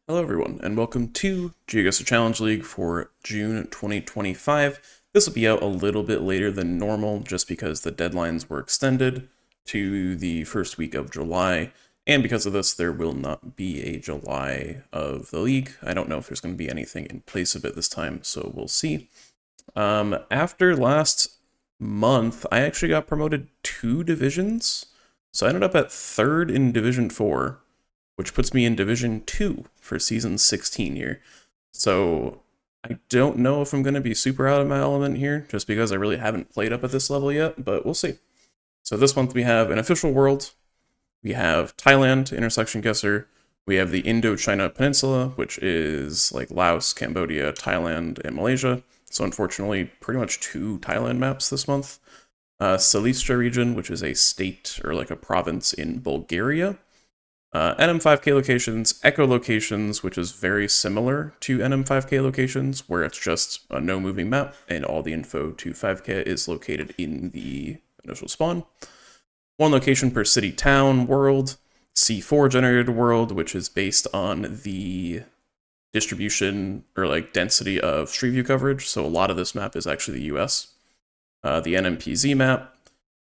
Hello everyone, and welcome to GeoGuessr Challenge League for June 2025. This will be out a little bit later than normal, just because the deadlines were extended to the first week of July, and because of this, there will not be a July of the league. I don't know if there's going to be anything in place of it this time, so we'll see. After last month, I actually got promoted 2 divisions, so I ended up at 3rd in Division 4, which puts me in Division 2 for Season 16 here. So I don't know if I'm going to be super out of my element here, just because I really haven't played up at this level yet, but we'll see. So this month we have an official world, we have Thailand, intersection guesser, we have the Indochina Peninsula, which is like Laos, Cambodia, Thailand, and Malaysia. So unfortunately, pretty much 2 Thailand maps this month. Silistra region, which is a state or like a province in Bulgaria. NM5K locations, Echo locations, which is very similar to NM5K locations, where it's just a no moving map, and all the info to 5K is located in the initial spawn. 1 location per city, town, world. C4 generated world, which is based on the distribution or like density of Street View coverage. So a lot of this map is actually the US. The NMPZ map,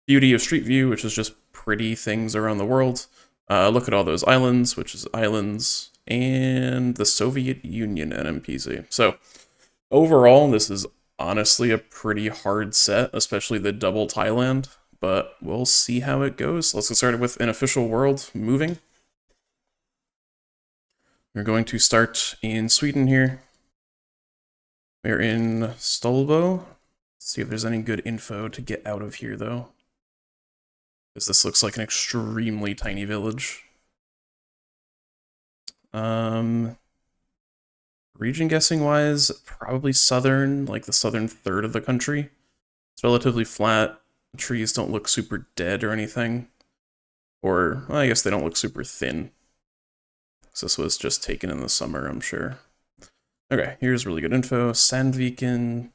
beauty of Street View, which is just pretty things around the world. Look at all those islands, which is islands, and the Soviet Union NMPZ. So overall, this is honestly a pretty hard set, especially the double Thailand, but we'll see how it goes. Let's get started with an official world moving. We're going to start in Sweden here. We're in Stolbo. Let's see if there's any good info to get out of here, though, because this looks like an extremely tiny village. Region guessing wise, probably southern, like the southern third of the country. It's relatively flat. The trees don't look super dead or anything. Or, well, I guess they don't look super thin. So this was just taken in the summer, I'm sure. Okay, here's really good info. Sandviken,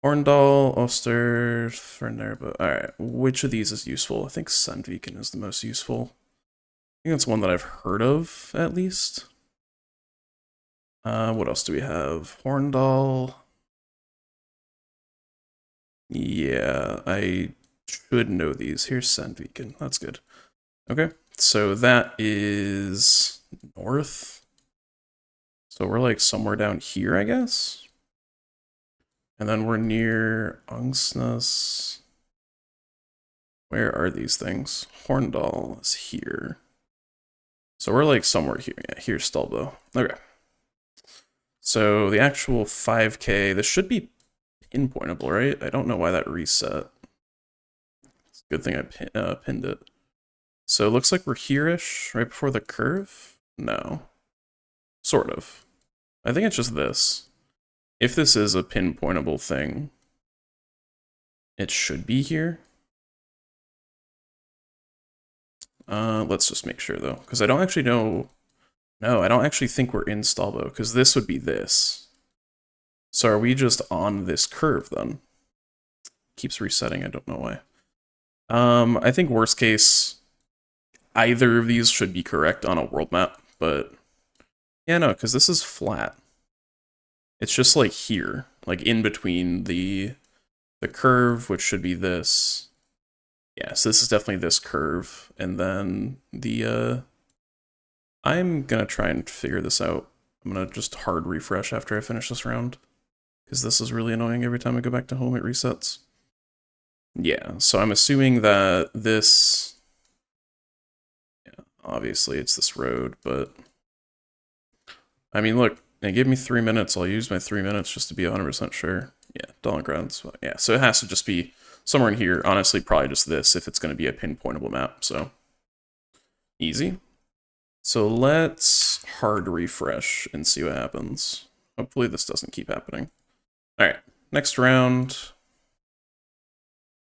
Horndal, Oster, Fernerba. Alright, which of these is useful? I think Sandviken is the most useful. I think that's one that I've heard of, at least. What else do we have? Horndal. Yeah, I should know these. Here's Sandviken. That's good. Okay, so that is north. So we're like somewhere down here, I guess. And then we're near Angsnas. Where are these things? Horndal is here. So we're like somewhere here. Yeah, here's Stolbo. Okay. So the actual 5K, this should be pinpointable, right? I don't know why that reset. It's a good thing I pinned it. So it looks like we're here-ish, right before the curve? No. Sort of. I think it's just this. If this is a pinpointable thing, it should be here. Let's just make sure, though, because I don't actually know. No, I don't actually think we're in Stolbo, because this would be this. So are we just on this curve, then? Keeps resetting, I don't know why. I think worst case, either of these should be correct on a world map, but yeah, no, because this is flat. It's just like here, like in between the curve, which should be this. Yeah, so this is definitely this curve, and then the I'm gonna try and figure this out. I'm gonna just hard refresh after I finish this round, because this is really annoying. Every time I go back to home, it resets. Yeah, so I'm assuming that this, yeah, obviously it's this road, but I mean, look, they give me 3 minutes. I'll use my 3 minutes just to be 100% sure. Yeah, Dahlgren's. Yeah, so it has to just be somewhere in here. Honestly, probably just this if it's going to be a pinpointable map. So easy. So let's hard refresh and see what happens. Hopefully this doesn't keep happening. All right, next round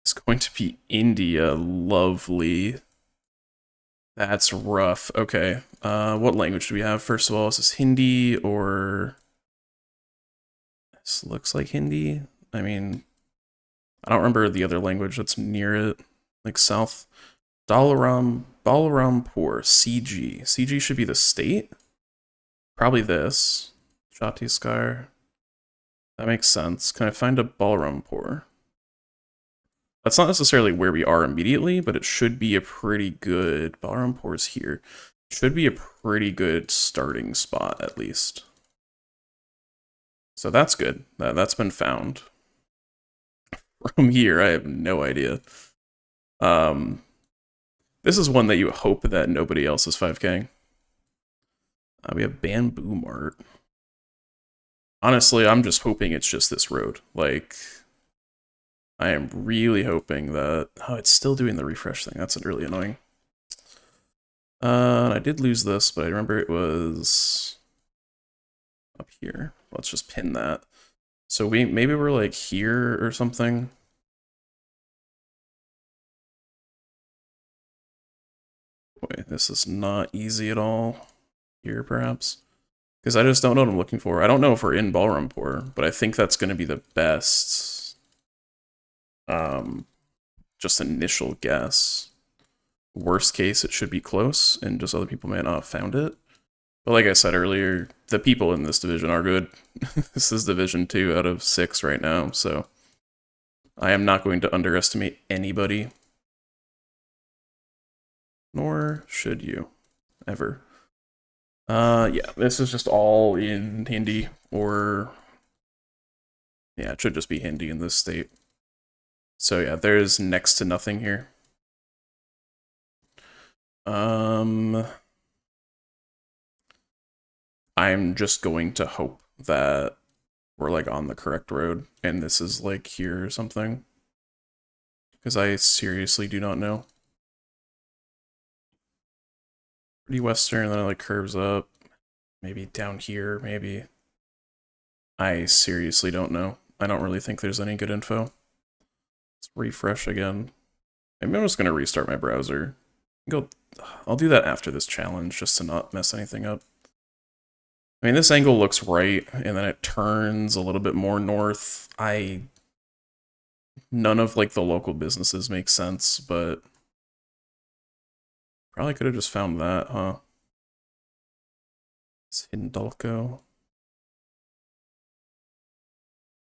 is going to be India. Lovely. That's rough. Okay. What language do we have? First of all, is this Hindi or... This looks like Hindi. I mean, I don't remember the other language that's near it, like south. Balarampur, CG. CG should be the state? Probably this. Chhattisgarh. That makes sense. Can I find a Balrampur? That's not necessarily where we are immediately, but it should be a pretty good... Balrampur's here. Should be a pretty good starting spot, at least. So that's good. That's been found. From here, I have no idea. This is one that you hope that nobody else is 5K'ing. We have Bamboo Mart. Honestly, I'm just hoping it's just this road. Like, I am really hoping that... Oh, it's still doing the refresh thing. That's really annoying. I did lose this, but I remember it was up here. Let's just pin that. So maybe we're like here or something. Boy, this is not easy at all. Here, perhaps? Because I just don't know what I'm looking for. I don't know if we're in Balrampur, but I think that's going to be the best, just initial guess. Worst case, it should be close, and just other people may not have found it. But like I said earlier, the people in this division are good. This is Division 2 out of 6 right now, so I am not going to underestimate anybody. Nor should you, ever. Yeah, this is just all in Hindi, or... Yeah, it should just be Hindi in this state. So yeah, there's next to nothing here. I'm just going to hope that we're like on the correct road, and this is like here or something. Because I seriously do not know. Pretty western, then it like curves up. Maybe down here, maybe. I seriously don't know. I don't really think there's any good info. Let's refresh again. Maybe I'm just gonna restart my browser. I'll do that after this challenge, just to not mess anything up. I mean, this angle looks right, and then it turns a little bit more north. None of, like, the local businesses make sense, but... Probably could have just found that, huh? It's Hindalco.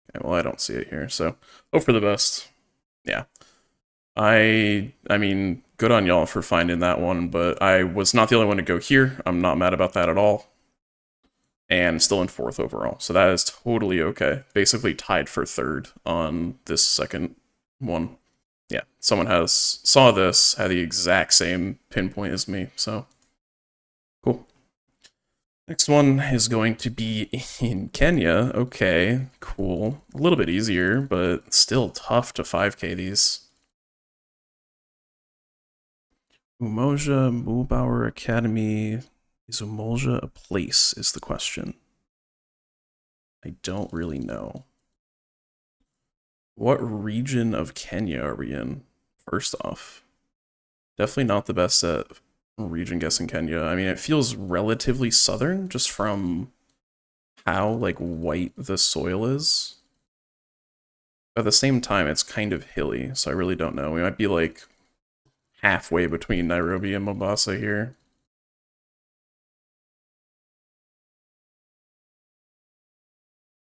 Okay, well, I don't see it here, so hope for the best. Yeah. I mean, good on y'all for finding that one, but I was not the only one to go here. I'm not mad about that at all. And still in 4th overall, so that is totally okay. Basically tied for 3rd on this second one. Yeah, someone saw this, had the exact same pinpoint as me, so cool. Next one is going to be in Kenya. Okay, cool. A little bit easier, but still tough to 5K these. Umoja Mulbauer Academy. Is Umoja a place, is the question. I don't really know. What region of Kenya are we in, first off? Definitely not the best at region guessing Kenya. I mean, it feels relatively southern, just from how, like, white the soil is. At the same time, it's kind of hilly, so I really don't know. We might be, like, halfway between Nairobi and Mombasa here.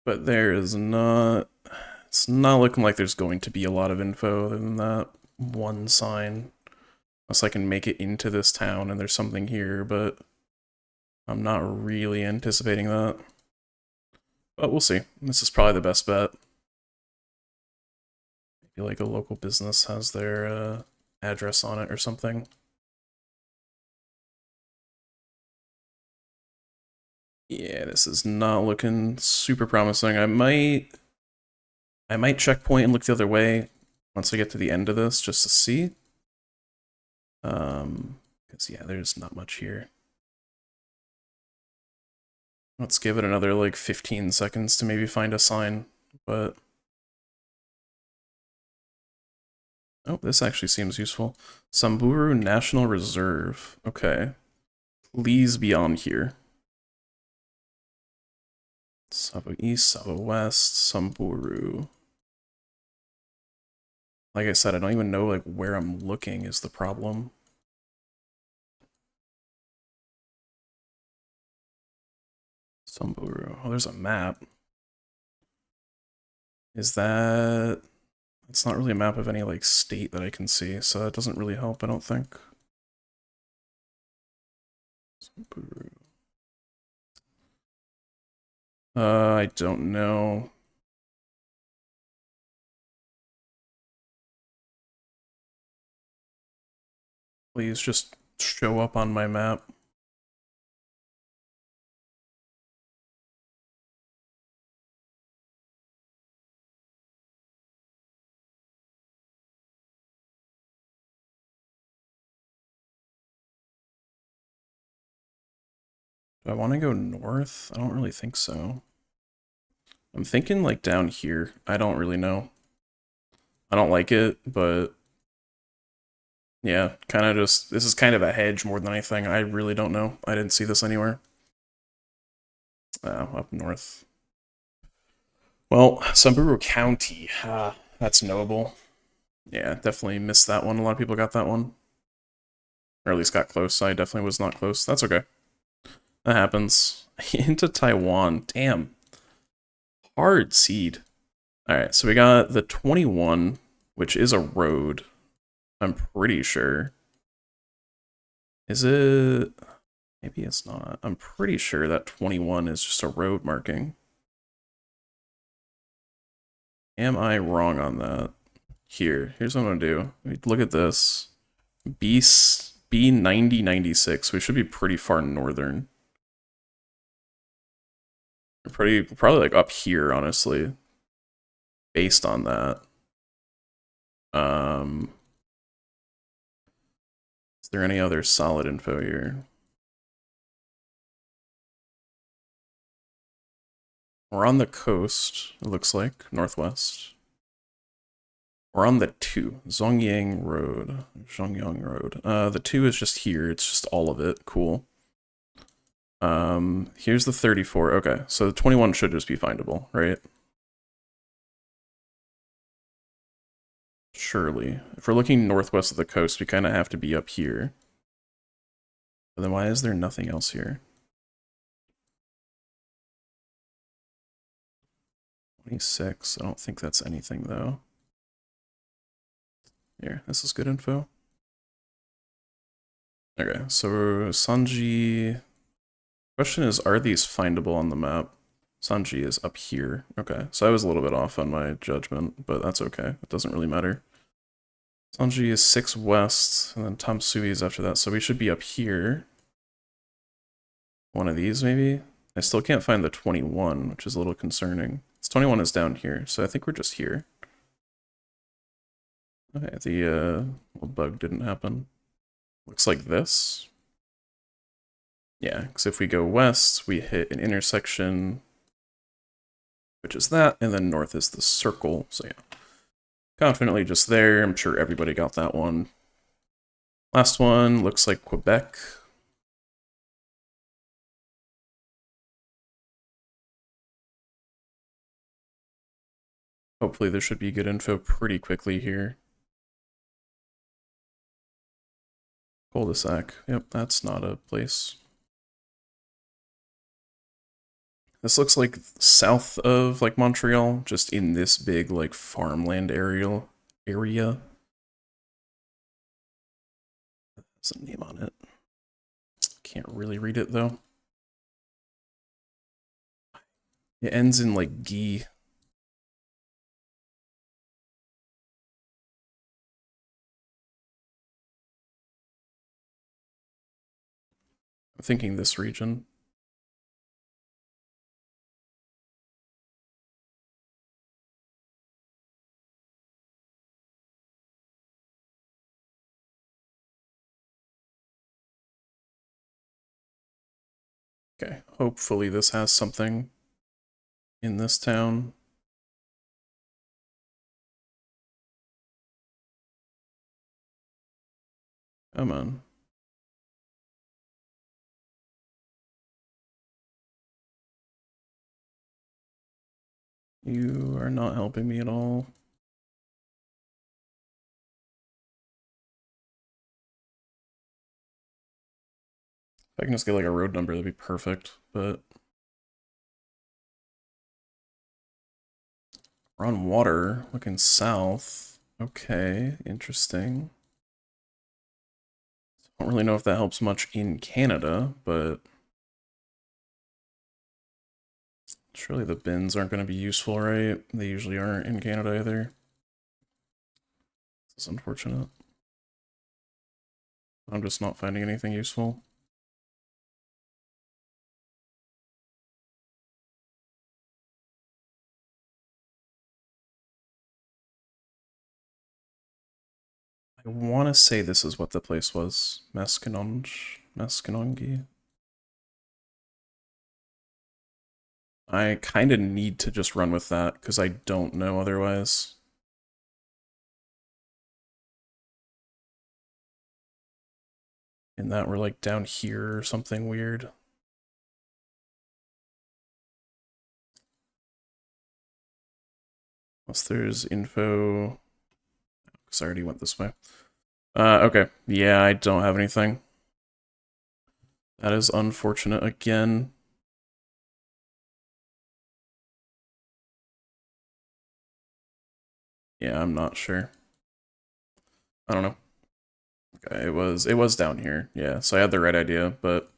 But there is not... It's not looking like there's going to be a lot of info other than that one sign. Unless I can make it into this town and there's something here, but I'm not really anticipating that. But we'll see. This is probably the best bet. Maybe like a local business has their address on it or something. Yeah, this is not looking super promising. I might checkpoint and look the other way once I get to the end of this, just to see. Because yeah, there's not much here. Let's give it another like 15 seconds to maybe find a sign, but... Oh, this actually seems useful. Samburu National Reserve. Okay. Please be on here. Savo East, Savo West, Samburu. Like I said, I don't even know like where I'm looking is the problem. Samburu. Oh, there's a map. Is that... It's not really a map of any, like, state that I can see, so that doesn't really help, I don't think. Samburu. I don't know. Please just show up on my map. Do I want to go north? I don't really think so. I'm thinking like down here. I don't really know. I don't like it, but yeah, kind of just, this is kind of a hedge more than anything. I really don't know. I didn't see this anywhere. Up north. Well, Samburu County. That's knowable. Yeah, definitely missed that one. A lot of people got that one. Or at least got close. I definitely was not close. That's okay. That happens. Into Taiwan. Damn. Hard seed. Alright, so we got the 21, which is a road. I'm pretty sure. Is it... Maybe it's not. I'm pretty sure that 21 is just a road marking. Am I wrong on that? Here's what I'm gonna do. Look at this. B9096. We should be pretty far northern. We're probably like up here, honestly. Based on that. Is there any other solid info here? We're on the coast, it looks like, northwest. We're on the 2, Zhongyang Road. Zhongyang Road. The 2 is just here, it's just all of it. Cool. Here's the 34. Okay, so the 21 should just be findable, right? Surely. If we're looking northwest of the coast, we kind of have to be up here. But then why is there nothing else here? 26. I don't think that's anything, though. Here, this is good info. Okay, so Sanji... Question is, are these findable on the map? Sanji is up here. Okay, so I was a little bit off on my judgment, but that's okay. It doesn't really matter. Sanji is 6 west, and then Tamsui is after that, so we should be up here. One of these, maybe? I still can't find the 21, which is a little concerning. This 21 is down here, so I think we're just here. Okay, the little bug didn't happen. Looks like this. Yeah, because if we go west, we hit an intersection, which is that, and then north is the circle, so yeah. Confidently just there, I'm sure everybody got that one. Last one looks like Quebec. Hopefully there should be good info pretty quickly here. Cul-de-sac. Yep, that's not a place. This looks like south of like Montreal, just in this big like farmland area. There's a name on it. Can't really read it though. It ends in like G. I'm thinking this region. Okay, hopefully this has something in this town. Come on. You are not helping me at all. If I can just get like a road number, that'd be perfect, but We're on water, looking south. Okay, interesting. Don't really know if that helps much in Canada, but surely the bins aren't going to be useful, right? They usually aren't in Canada either. This is unfortunate. I'm just not finding anything useful. I want to say this is what the place was. Maskinongi. I kind of need to just run with that, because I don't know otherwise. And that we're like down here or something weird. Unless there's info. Because I already went this way. Okay. Yeah, I don't have anything. That is unfortunate again. Yeah, I'm not sure. I don't know. Okay, it was down here. Yeah, so I had the right idea, but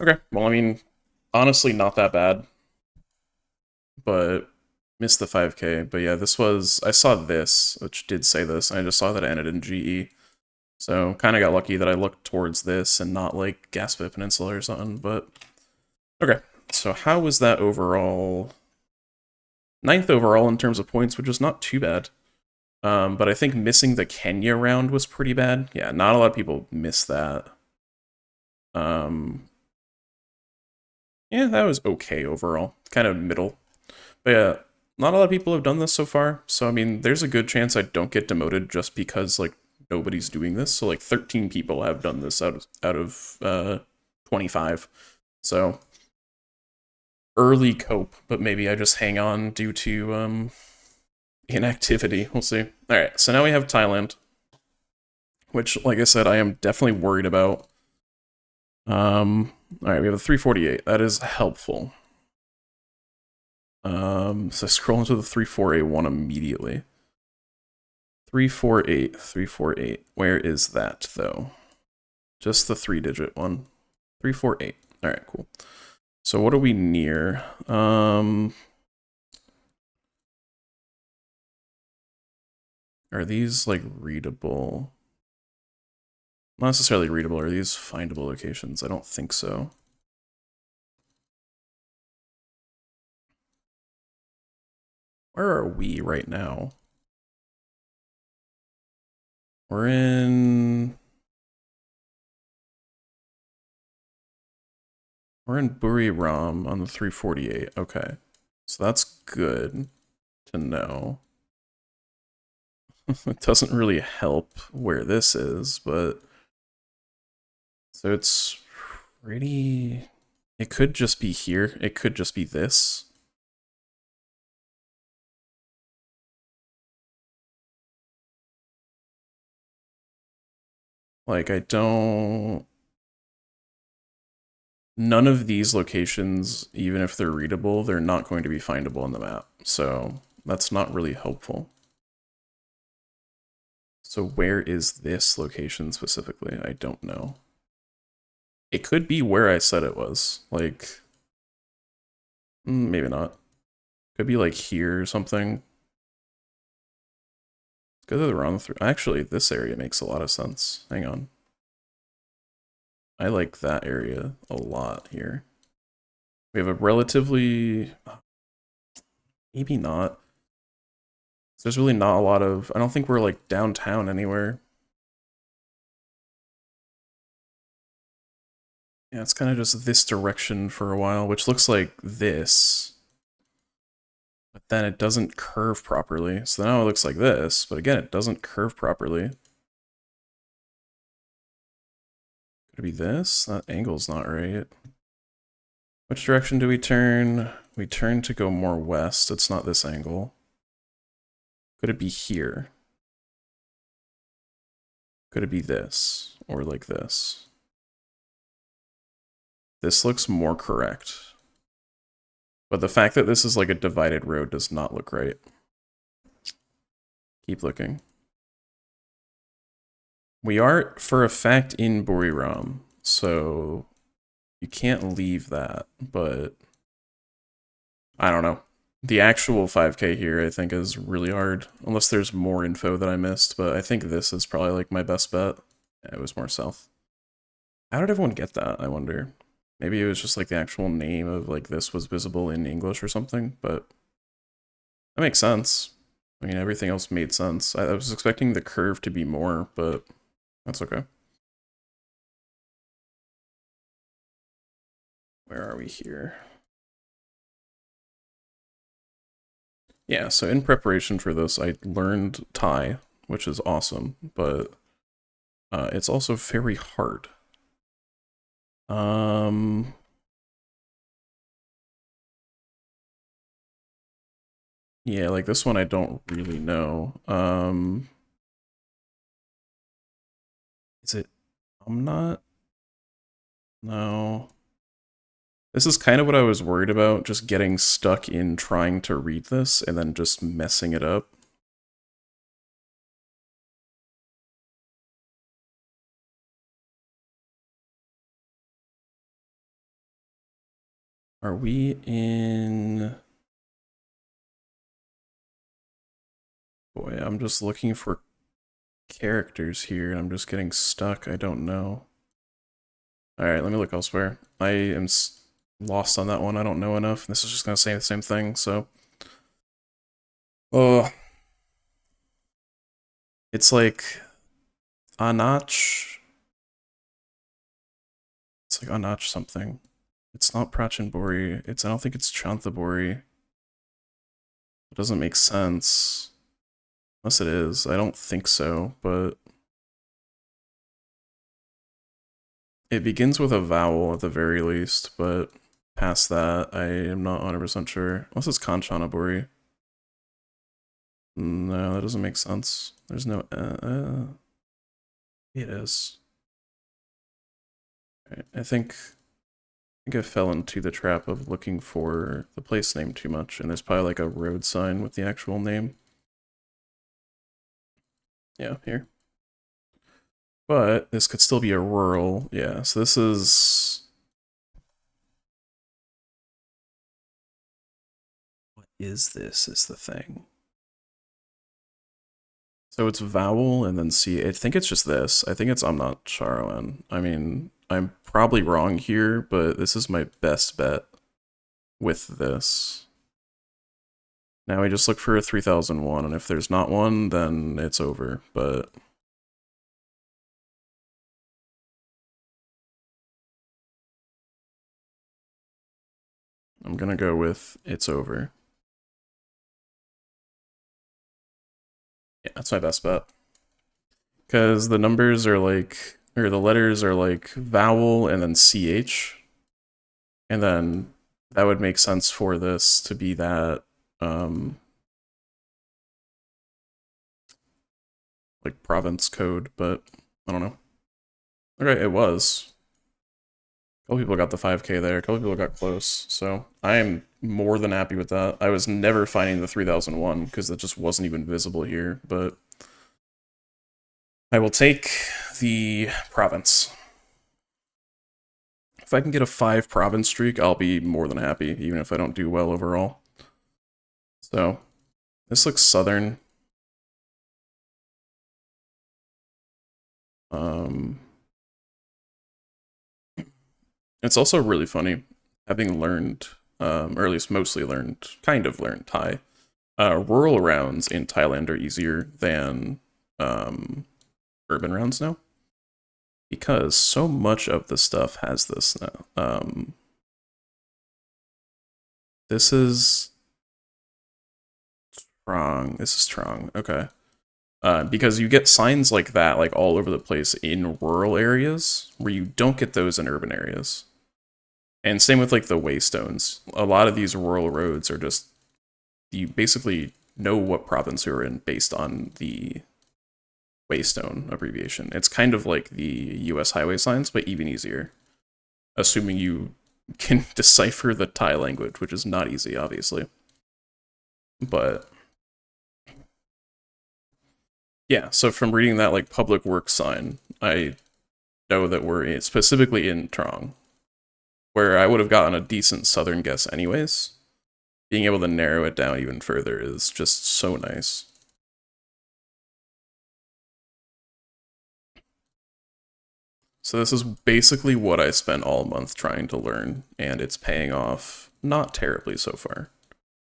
okay. Well, I mean, honestly, not that bad. But missed the 5K. But yeah, this was I saw this, which did say this, and I just saw that it ended in GE. So kind of got lucky that I looked towards this and not like Gaspé Peninsula or something. But okay. So how was that overall? 9th overall in terms of points, which is not too bad. But I think missing the Kenya round was pretty bad. Yeah, not a lot of people miss that. Yeah, that was okay overall. Kind of middle. But yeah, not a lot of people have done this so far. So, I mean, there's a good chance I don't get demoted just because, like, nobody's doing this. So, like, 13 people have done this out of 25. So, early cope, but maybe I just hang on due to, inactivity. We'll see. Alright, so now we have Thailand, which, like I said, I am definitely worried about. Alright, we have a 348. That is helpful. So scroll into the 34A1 immediately. 348, 348. Where is that, though? Just the 3-digit one. 348. Alright, cool. So what are we near? Are these, like, readable? Not necessarily readable. Are these findable locations? I don't think so. Where are we right now? We're in Buriram on the 348. Okay. So that's good to know. It doesn't really help where this is, but so it's pretty. It could just be here. It could just be this. Like, I don't. None of these locations, even if they're readable, they're not going to be findable on the map. So that's not really helpful. So where is this location specifically? I don't know. It could be where I said it was. Like, maybe not. Could be like here or something. Let's go to the wrong through. Actually, this area makes a lot of sense. Hang on. I like that area a lot here. We have a relatively... Maybe not. There's really not a lot of... I don't think we're like downtown anywhere. Yeah, it's kind of just this direction for a while, which looks like this. But then it doesn't curve properly. So now it looks like this, but again, it doesn't curve properly. Could it be this? That angle's not right. Which direction do we turn? We turn to go more west. It's not this angle. Could it be here? Could it be this? Or like this? This looks more correct. But the fact that this is like a divided road does not look right. Keep looking. We are, for a fact, in Buriram, so you can't leave that, but I don't know. The actual 5K here, I think, is really hard, unless there's more info that I missed, but I think this is probably, like, my best bet. Yeah, it was more south. How did everyone get that, I wonder? Maybe it was just, like, the actual name of, like, this was visible in English or something, but that makes sense. I mean, everything else made sense. I was expecting the curve to be more, but that's okay. Where are we here? Yeah, so in preparation for this, I learned Thai, which is awesome, but it's also very hard. Yeah, like this one I don't really know. Is it I'm not? No. This is kind of what I was worried about, just getting stuck in trying to read this and then just messing it up. Are we in... Boy, I'm just looking for characters here and I'm just getting stuck. I don't know. Alright, let me look elsewhere. I am lost on that one. I don't know enough. This is just going to say the same thing, so... Oh. It's like... Anach... It's like Anach something. It's not Prachinbori. I don't think it's Chanthaburi. It doesn't make sense. Unless it is. I don't think so, but... It begins with a vowel at the very least, but past that, I am not 100% sure. Unless it's Kanchanaburi. No, that doesn't make sense. There's no... It is. Right, I think I fell into the trap of looking for the place name too much, and there's probably like a road sign with the actual name. Yeah, here. But this could still be a rural, yeah, so this is... What is this, is the thing. So it's vowel and then C. I think it's just this. I think it's I'm not Charoen. I mean, I'm probably wrong here, but this is my best bet with this. Now we just look for a 3001, and if there's not one, then it's over, but... I'm gonna go with it's over. Yeah, that's my best bet. Because the numbers are like, or the letters are like vowel and then CH. And then that would make sense for this to be that, like province code, but I don't know. Okay, it was. A couple people got the 5K there, a couple people got close, so I am more than happy with that. I was never finding the 3001 because it just wasn't even visible here, but I will take the province. If I can get a 5 province streak, I'll be more than happy, even if I don't do well overall. So, this looks southern. It's also really funny, having learned, or at least mostly learned, kind of learned Thai. Rural rounds in Thailand are easier than urban rounds now, because so much of the stuff has this now. This is Trong. This is Trong. Okay. Because you get signs like that, like all over the place in rural areas, where you don't get those in urban areas. And same with like the waystones. A lot of these rural roads are just, you basically know what province you're in based on the waystone abbreviation. It's kind of like the US highway signs, but even easier. Assuming you can decipher the Thai language, which is not easy, obviously. But Yeah, so from reading that like public works sign, I know that specifically in Trong, where I would have gotten a decent southern guess anyways. Being able to narrow it down even further is just so nice. So this is basically what I spent all month trying to learn, and it's paying off not terribly so far.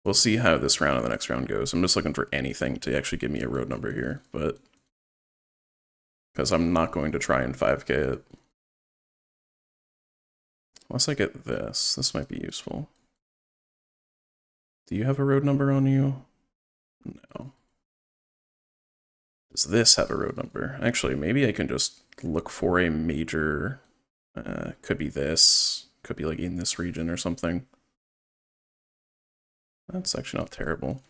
We'll see how this round and the next round goes. I'm just looking for anything to actually give me a road number here, but because I'm not going to try and 5k it. Unless I get this. This might be useful. Do you have a road number on you? No. Does this have a road number? Actually, maybe I can just look for a major... could be this. Could be like in this region or something. That's actually not terrible.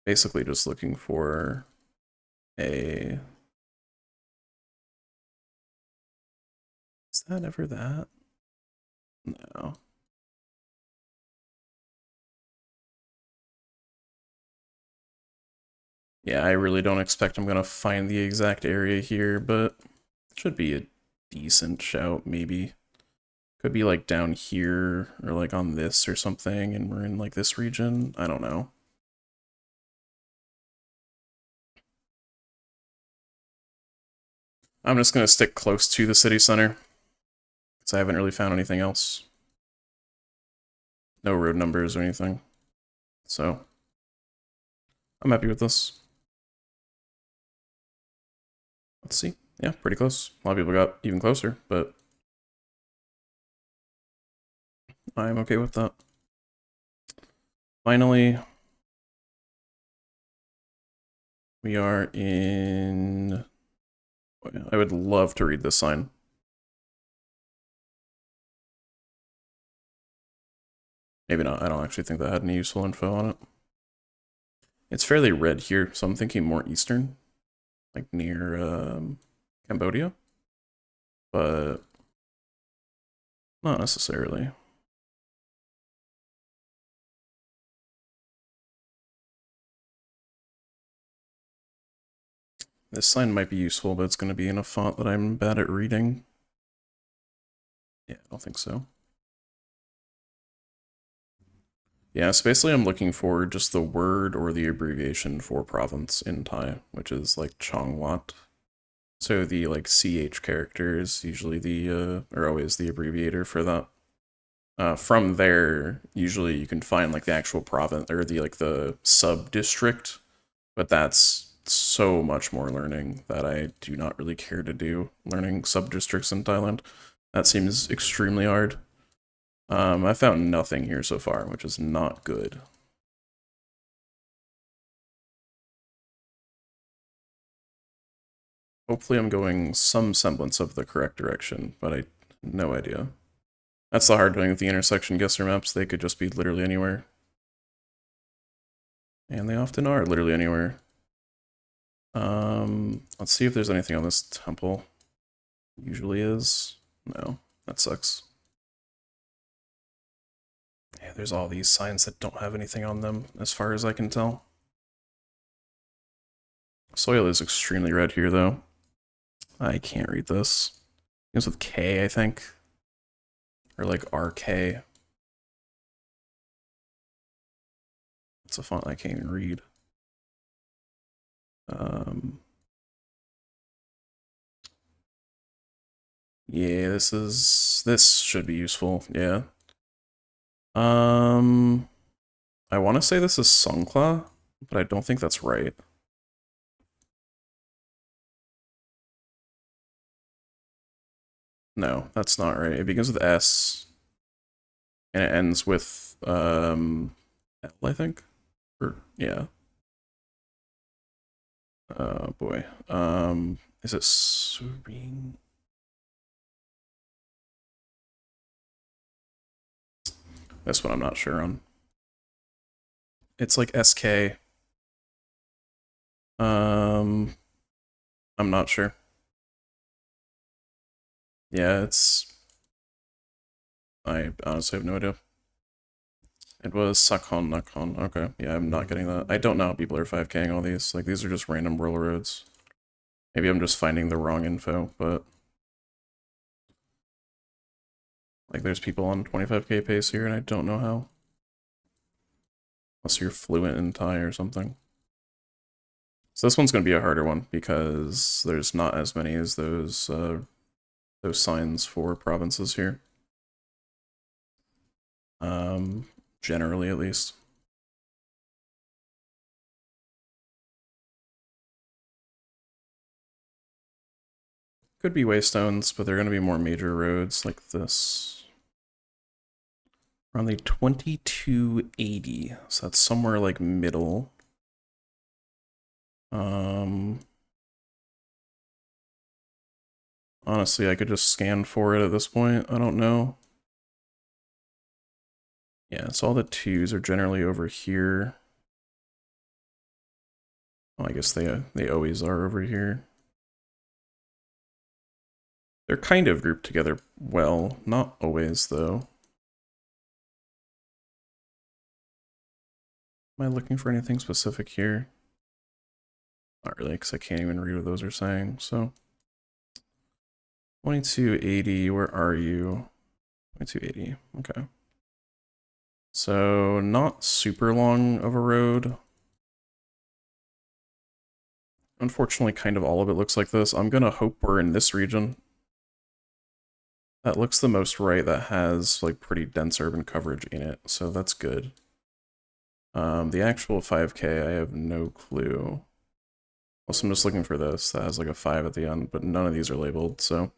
Basically just looking for a... Is that ever that? No. Yeah, I really don't expect I'm gonna find the exact area here, but it should be a decent shout, maybe. Could be like down here, or like on this or something, and we're in like this region. I don't know. I'm just gonna stick close to the city center, because I haven't really found anything else. No road numbers or anything. So, I'm happy with this. Let's see. Yeah, pretty close. A lot of people got even closer, but I'm okay with that. Finally, we are in... I would love to read this sign. Maybe not. I don't actually think that had any useful info on it. It's fairly red here, so I'm thinking more eastern, like near Cambodia, but not necessarily. This sign might be useful, but it's going to be in a font that I'm bad at reading. Yeah, I don't think so. Yeah, so basically I'm looking for just the word or the abbreviation for province in Thai, which is like Chongwat. So the like CH character is usually or always the abbreviator for that. From there, usually you can find like the actual province or the sub-district, but that's so much more learning that I do not really care to do, learning sub-districts in Thailand. That seems extremely hard. I found nothing here so far, which is not good. Hopefully I'm going some semblance of the correct direction, but I have no idea. That's the hard thing with the intersection guesser maps, they could just be literally anywhere. And they often are literally anywhere. Let's see if there's anything on this temple. Usually is. No, that sucks. Yeah, there's all these signs that don't have anything on them, as far as I can tell. Soil is extremely red here, though. I can't read this. It's with K, I think. Or like RK. It's a font I can't even read. Yeah, this should be useful, yeah. I want to say this is Songkla, but I don't think that's right. No, that's not right. It begins with S, and it ends with, L, I think? Or, yeah. Oh, boy. Is it Serene? This one I'm not sure on. It's like SK. I'm not sure. Yeah, I honestly have no idea. It was Sakon Nakon. Okay, yeah, I'm not getting that. I don't know how people are 5K'ing all these. Like, these are just random rural roads. Maybe I'm just finding the wrong info, but... Like, there's people on 25K pace here, and I don't know how. Unless you're fluent in Thai or something. So this one's going to be a harder one, because there's not as many as those signs for provinces here. Generally, at least. Could be waystones, but they're going to be more major roads like this. Around the 2280, so that's somewhere like middle. Honestly, I could just scan for it at this point. I don't know. Yeah, so all the twos are generally over here. Well, I guess they always are over here. They're kind of grouped together well, not always though. Am I looking for anything specific here? Not really, because I can't even read what those are saying, so. 2280, where are you? 2280, okay. So, not super long of a road. Unfortunately, kind of all of it looks like this. I'm gonna hope we're in this region. That looks the most right, that has like pretty dense urban coverage in it, so that's good. The actual 5K, I have no clue. Also, I'm just looking for this. That has like a 5 at the end, but none of these are labeled, so.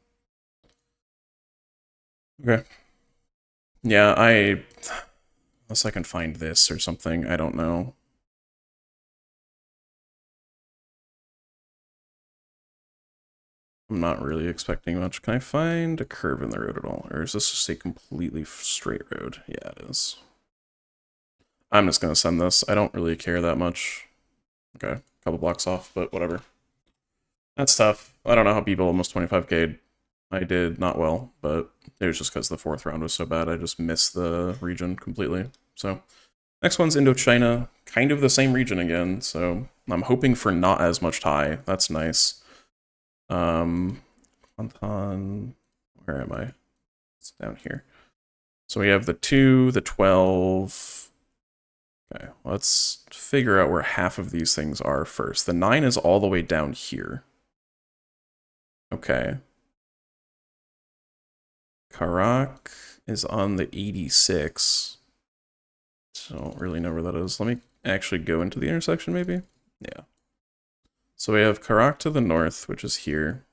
Okay. Yeah, unless I can find this or something, I don't know. I'm not really expecting much. Can I find a curve in the road at all? Or is this just a completely straight road? Yeah, it is. I'm just gonna send this. I don't really care that much. Okay, a couple blocks off, but whatever. That's tough. I don't know how people almost 25K. I did not well, but it was just because the fourth round was so bad. I just missed the region completely. So next one's Indochina, kind of the same region again. So I'm hoping for not as much Thai. That's nice. Kwantan, where am I? It's down here. So we have the 2, the 12. Okay, let's figure out where half of these things are first. The 9 is all the way down here. Okay. Karak is on the 86. So I don't really know where that is. Let me actually go into the intersection, maybe? Yeah. So we have Karak to the north, which is here.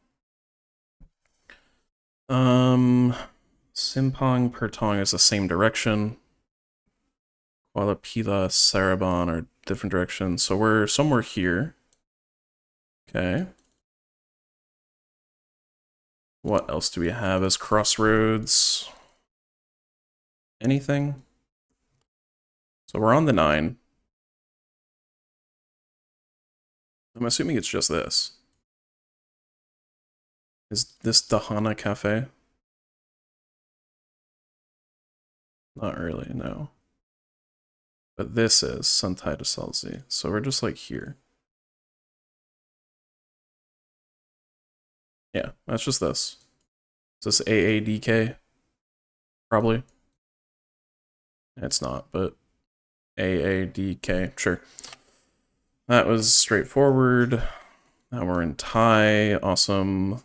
Simpang Pertong is the same direction. Kuala Pila, Sarabon are different directions. So we're somewhere here. Okay. What else do we have as crossroads? Anything? So we're on the 9. I'm assuming it's just this. Is this Dahana Cafe? Not really, no. But this is Santai de Salzi. So we're just like here. Yeah, that's just this. Is this AADK? Probably. It's not, but AADK, sure. That was straightforward. Now we're in Thai. Awesome.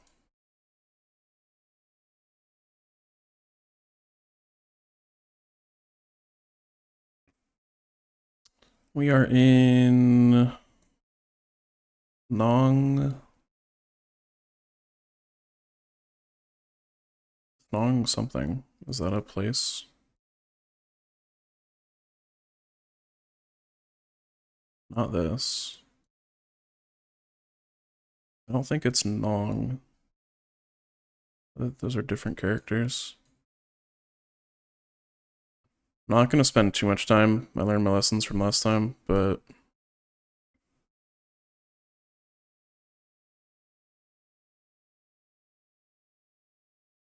We are in Nong something. Is that a place? Not this. I don't think it's Nong. Those are different characters. I'm not going to spend too much time. I learned my lessons from last time, but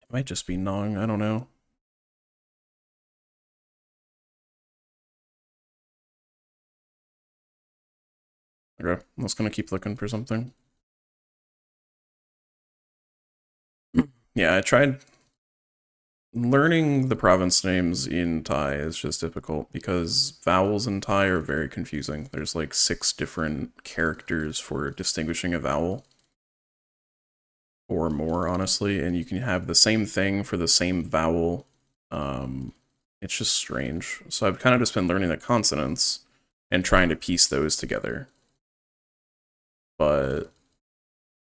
it might just be Nong. I don't know. Okay, I'm just gonna keep looking for something. Yeah, I tried learning the province names in Thai is just difficult because vowels in Thai are very confusing. There's like 6 different characters for distinguishing a vowel, or more, honestly, and you can have the same thing for the same vowel. Um, it's just strange. So I've kind of just been learning the consonants and trying to piece those together. But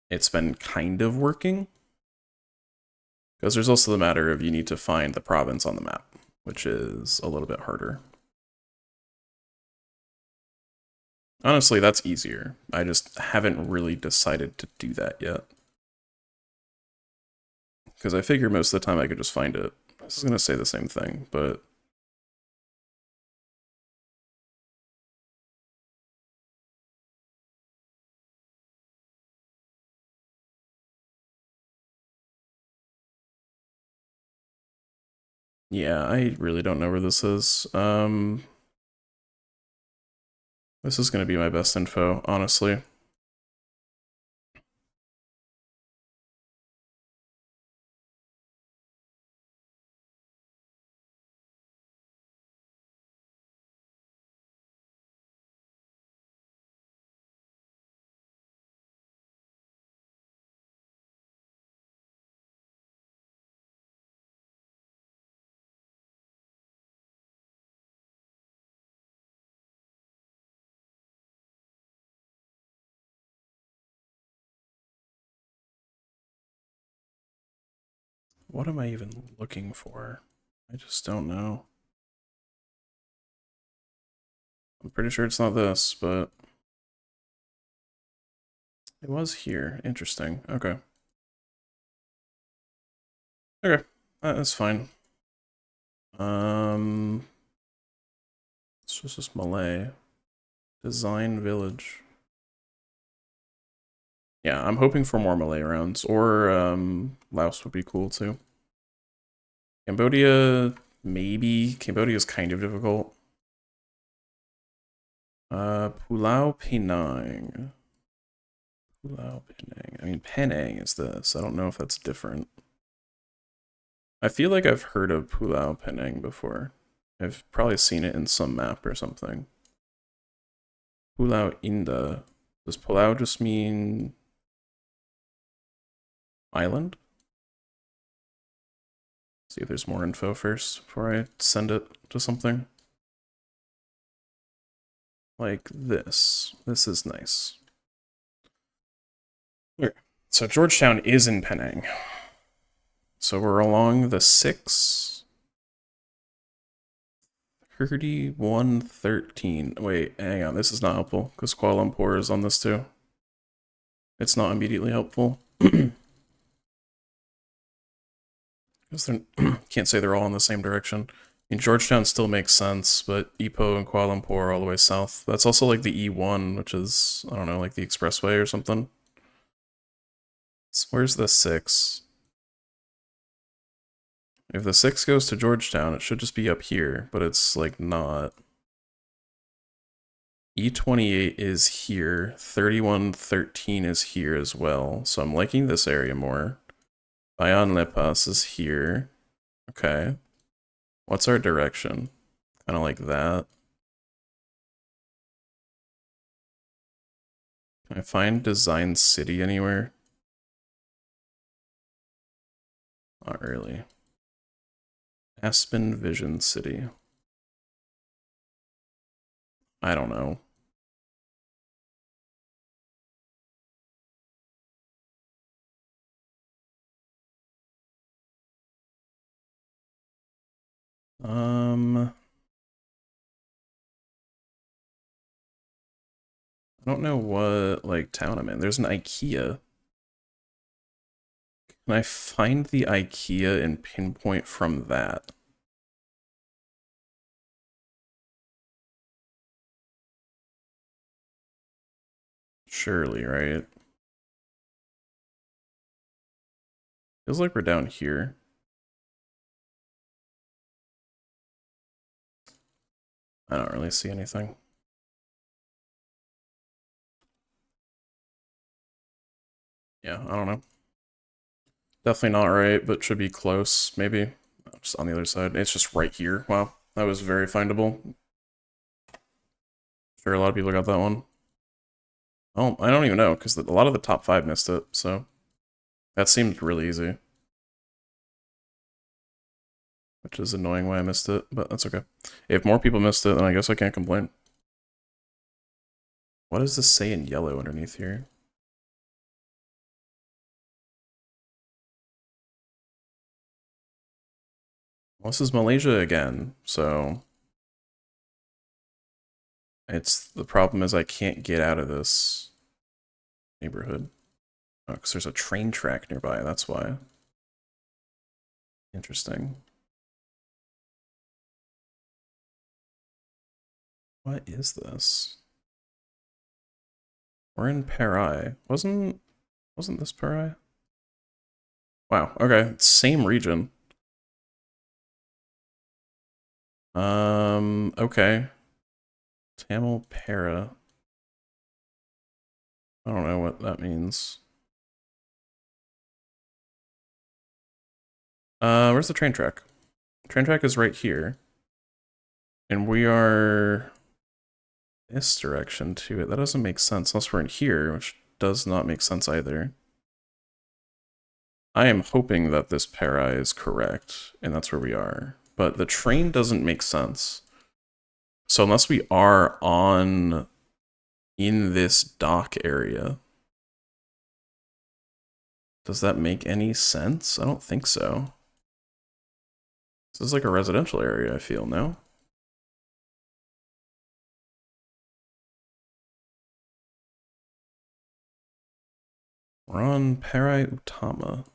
it's been kind of working. Because there's also the matter of you need to find the province on the map, which is a little bit harder. Honestly, that's easier. I just haven't really decided to do that yet. Because I figure most of the time I could just find it. This is going to say the same thing, but... yeah, I really don't know where this is. This is going to be my best info, honestly. What am I even looking for? I just don't know. I'm pretty sure it's not this, but... it was here. Interesting. Okay. Okay. That's fine. It's just this Malay. Design Village. Yeah, I'm hoping for more Malay rounds, or Laos would be cool too. Cambodia, maybe. Cambodia's kind of difficult. Pulau Penang. Pulau Penang. I mean, Penang is this. I don't know if that's different. I feel like I've heard of Pulau Penang before. I've probably seen it in some map or something. Pulau Indah. Does Pulau just mean island? See if there's more info first before I send it to something. Like this. This is nice. Okay. So Georgetown is in Penang. So we're along the 6. 3113. Wait, hang on. This is not helpful because Kuala Lumpur is on this too. It's not immediately helpful. Because they can't say they're all in the same direction. I mean, Georgetown still makes sense, but Ipoh and Kuala Lumpur are all the way south. That's also like the E1, which is, I don't know, like the expressway or something. So where's the 6? If the 6 goes to Georgetown, it should just be up here, but it's like not. E28 is here, 3113 is here as well, so I'm liking this area more. Bayan Lepas is here. Okay. What's our direction? Kind of like that. Can I find Design City anywhere? Not really. Aspen Vision City. I don't know. I don't know what, like, town I'm in. There's an IKEA. Can I find the IKEA and pinpoint from that? Surely, right? Feels like we're down here. I don't really see anything. Yeah, I don't know. Definitely not right, but should be close, maybe. Just on the other side. It's just right here. Wow, that was very findable. Sure, a lot of people got that one. Oh, I don't even know, because a lot of the top 5 missed it, so that seemed really easy. Which is annoying why I missed it, but that's okay. If more people missed it, then I guess I can't complain. What does this say in yellow underneath here? Well, this is Malaysia again, so the problem is I can't get out of this neighborhood. Oh, because there's a train track nearby, that's why. Interesting. What is this? We're in Parai. Wasn't this Parai? Wow, okay. Same region. Okay. Tamil Para. I don't know what that means. Where's the train track? Train track is right here. And we are this direction to it. That doesn't make sense unless we're in here, which does not make sense either. I am hoping that this para is correct, and that's where we are. But the train doesn't make sense. So unless we are in this dock area, does that make any sense? I don't think so. This is like a residential area, I feel, no? We're on Parai Utama,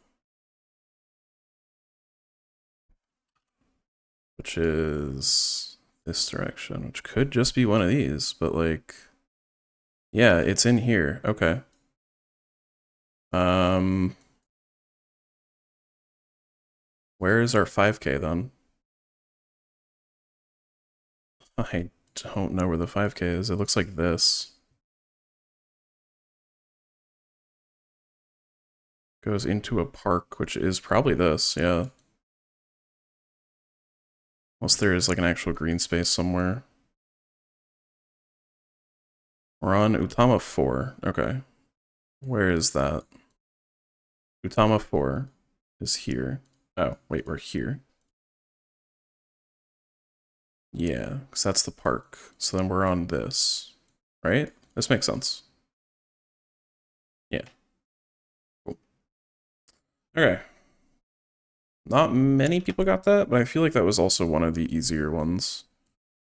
which is this direction, which could just be one of these, but like, yeah, it's in here. Okay. Where is our 5K then? I don't know where the 5K is. It looks like this. Goes into a park, which is probably this, yeah. Unless there is like an actual green space somewhere. We're on Utama 4. Okay. Where is that? Utama 4 is here. Oh, wait, we're here. Yeah, because that's the park. So then we're on this, right? This makes sense. Yeah. Cool. Okay. Not many people got that, but I feel like that was also one of the easier ones.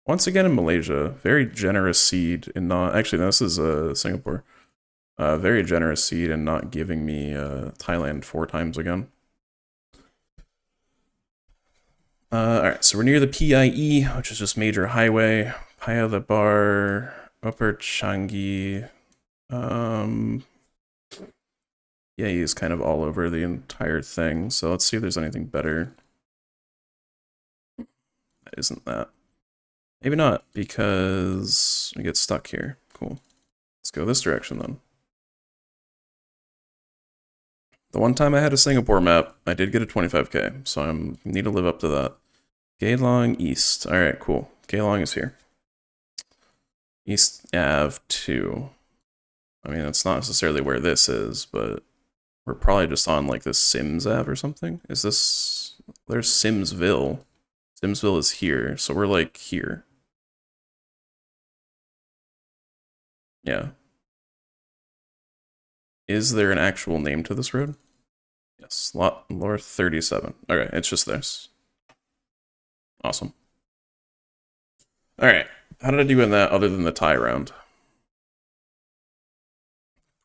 Once again in Malaysia, very generous seed in not... Actually, no, this is Singapore. Very generous seed in not giving me Thailand 4 times again. Alright, so we're near the PIE, which is just major highway. Paya Lebar, Upper Changi. Yeah, he's kind of all over the entire thing, so let's see if there's anything better. That isn't that. Maybe not, because we get stuck here. Cool. Let's go this direction then. The one time I had a Singapore map, I did get a 25k, so I need to live up to that. Gaylong East. Alright, cool. Gaylong is here. East Ave 2. I mean, it's not necessarily where this is, but we're probably just on like this Sims Ave or something. Is this... There's Simsville. Simsville is here, so we're like here. Yeah. Is there an actual name to this road? Yes, lot lore 37. Okay, it's just this. Awesome. Alright, how did I do in that other than the tie round?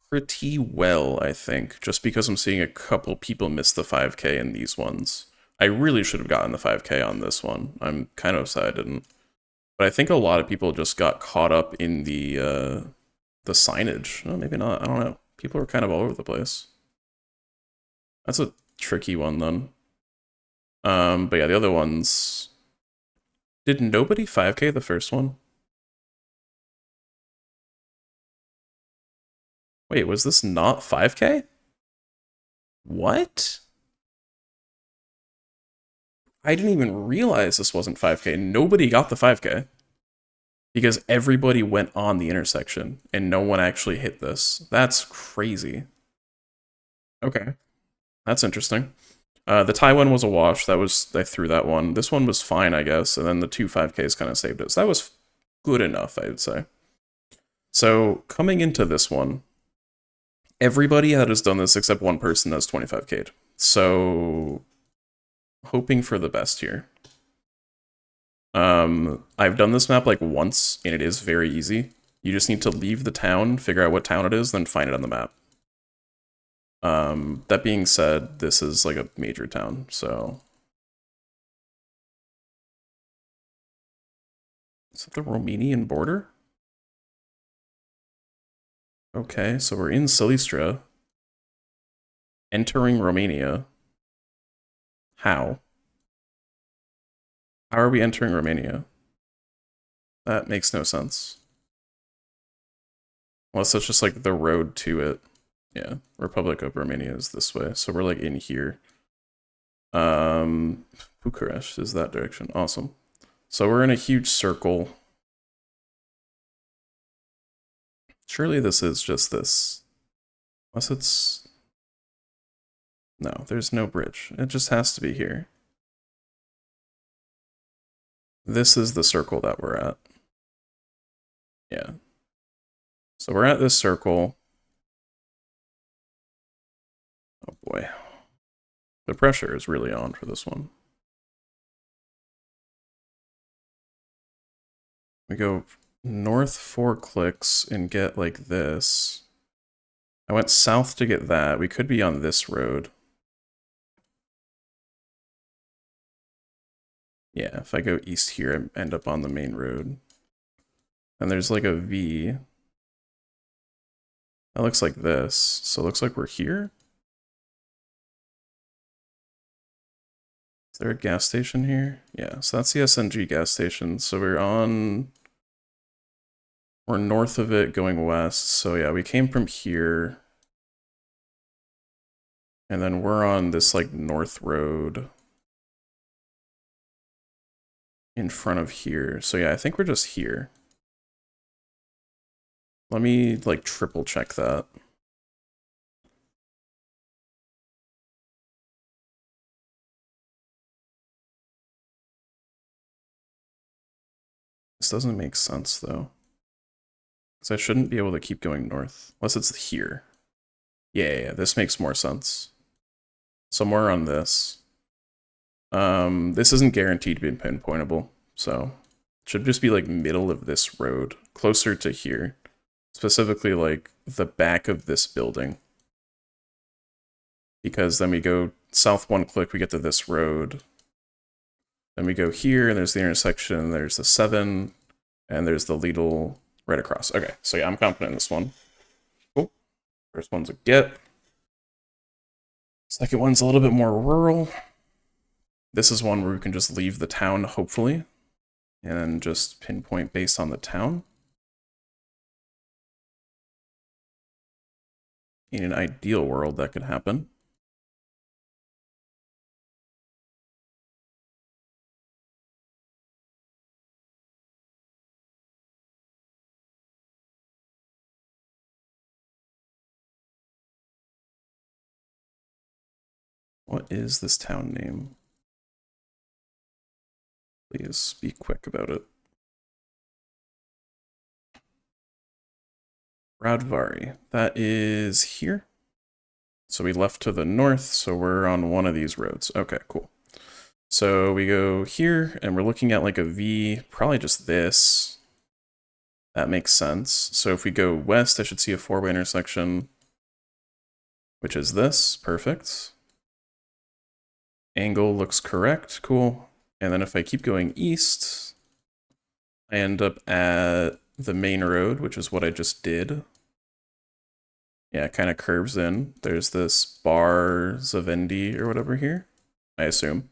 Pretty well, I think, just because I'm seeing a couple people miss the 5k in these ones. I really should have gotten the 5k on this one. I'm kind of sad I didn't. But I think a lot of people just got caught up in the signage. Oh, maybe not, I don't know. People are kind of all over the place. That's a tricky one then. But yeah, the other ones... Did nobody 5k the first one? Wait, was this not 5k? What? I didn't even realize this wasn't 5K. Nobody got the 5K. Because everybody went on the intersection and no one actually hit this. That's crazy. Okay. That's interesting. The Thai one was a wash. I threw that one. This one was fine, I guess. And then the two 5Ks kind of saved it. So that was good enough, I would say. So coming into this one, everybody that has done this except one person has 25K'd. So hoping for the best here. I've done this map like once, and it is very easy. You just need to leave the town, figure out what town it is, then find it on the map. That being said, this is like a major town, so... Is it the Romanian border? Okay, so we're in Silistra. Entering Romania. How? How are we entering Romania? That makes no sense. Unless that's just like the road to it. Yeah, Republic of Romania is this way, so we're like in here. Bucharest is that direction. Awesome. So we're in a huge circle. Surely this is just this. Unless it's... No, there's no bridge. It just has to be here. This is the circle that we're at. Yeah. So we're at this circle. Oh boy. The pressure is really on for this one. We go north 4 clicks and get like this. I went south to get that. We could be on this road. Yeah, if I go east here, I end up on the main road. And there's like a V. That looks like this. So it looks like we're here. Is there a gas station here? Yeah, so that's the SNG gas station. So we're north of it going west. So yeah, we came from here. And then we're on this like north road in front of here. So yeah, I think we're just here. Let me like triple check that. This doesn't make sense though. Because I shouldn't be able to keep going north. Unless it's here. Yeah, this makes more sense. Somewhere on this. This isn't guaranteed to be pinpointable, so it should just be like middle of this road, closer to here. Specifically like the back of this building. Because then we go south 1 click, we get to this road. Then we go here, and there's the intersection, there's the 7, and there's the Lidl right across. Okay, so yeah, I'm confident in this one. Cool. First one's a get. Second one's a little bit more rural. This is one where we can just leave the town, hopefully, and just pinpoint based on the town. In an ideal world, that could happen. What is this town name? Please be quick about it. Radvari. That is here. So we left to the north, so we're on one of these roads. Okay, cool. So we go here, and we're looking at like a V, probably just this. That makes sense. So if we go west, I should see a 4-way intersection, which is this. Perfect. Angle looks correct. Cool. And then if I keep going east, I end up at the main road, which is what I just did. Yeah, it kind of curves in. There's this bar Zavendi or whatever here, I assume.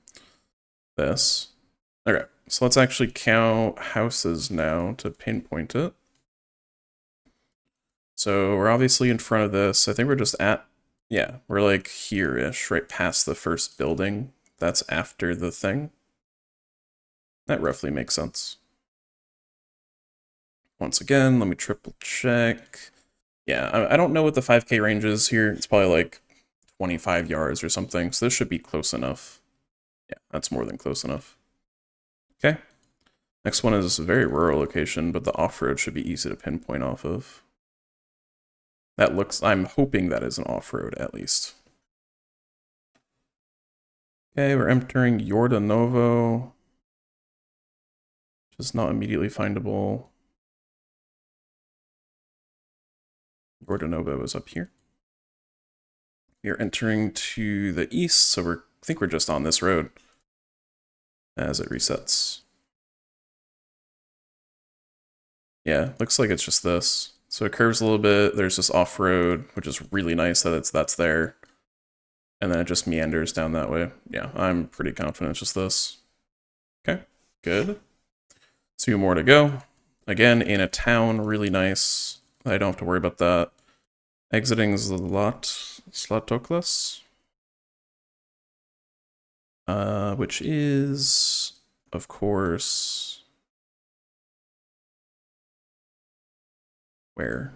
This. Okay, so let's actually count houses now to pinpoint it. So we're obviously in front of this. I think we're just at Yeah, we're like here-ish, right past the first building. That's after the thing. That roughly makes sense. Once again, let me triple check. Yeah, I don't know what the 5K range is here. It's probably like 25 yards or something, so this should be close enough. Yeah, that's more than close enough. Okay. Next one is a very rural location, but the off-road should be easy to pinpoint off of. That looks, I'm hoping that is an off-road at least. Okay, we're entering Yordanovo. Just not immediately findable. Yordanovo is up here. We're entering to the east, so I think we're just on this road as it resets. Yeah, looks like it's just this. So it curves a little bit. There's this off-road, which is really nice that that's there. And then it just meanders down that way. Yeah, I'm pretty confident it's just this. Okay, good. 2 more to go. Again, in a town, really nice. I don't have to worry about that. Exiting Zlatoklas. Which is, of course... Where?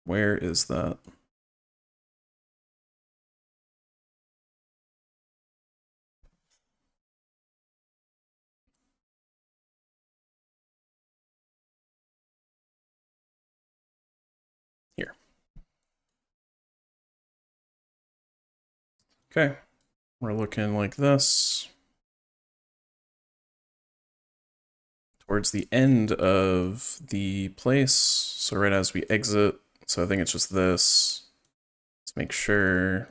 Where is that? Here. Okay. We're looking like this. Towards the end of the place. So right as we exit. So I think it's just this. Let's make sure.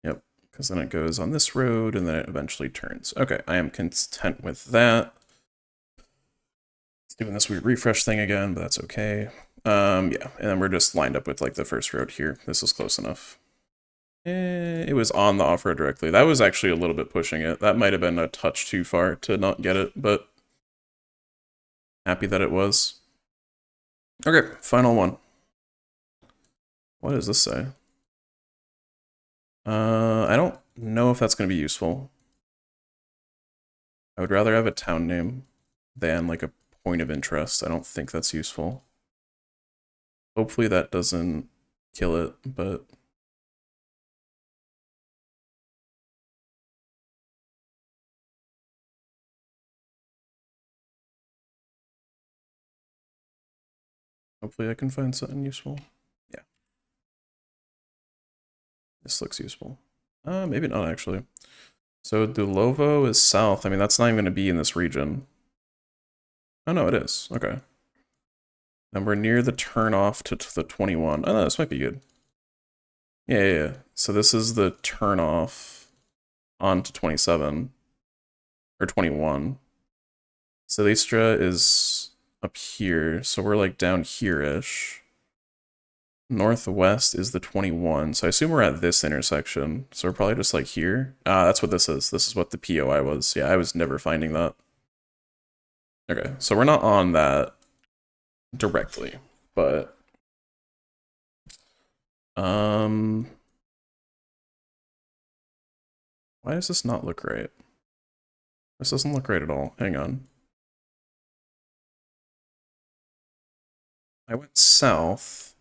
Yep. Because then it goes on this road and then it eventually turns. Okay, I am content with that. It's doing this weird refresh thing again, but that's okay. Yeah, and then we're just lined up with like the first road here. This is close enough. It was on the off-road directly. That was actually a little bit pushing it. That might have been a touch too far to not get it, but happy that it was. Okay, final one. What does this say? I don't know if that's going to be useful. I would rather have a town name than like a point of interest. I don't think that's useful. Hopefully that doesn't kill it, but... Hopefully I can find something useful. Yeah. This looks useful. Maybe not actually. So Dulovo is south. I mean, that's not even going to be in this region. Oh no, it is. Okay. And we're near the turnoff to the 21. Oh no, this might be good. Yeah. So this is the turnoff on to 27. Or 21. Silistra is up here, so we're like down here-ish. Northwest is the 21, so I assume we're at this intersection. So we're probably just like here. Ah, that's what this is. This is what the POI was. Yeah, I was never finding that. Okay, so we're not on that directly, but... Why does this not look right? This doesn't look right at all. Hang on. I went south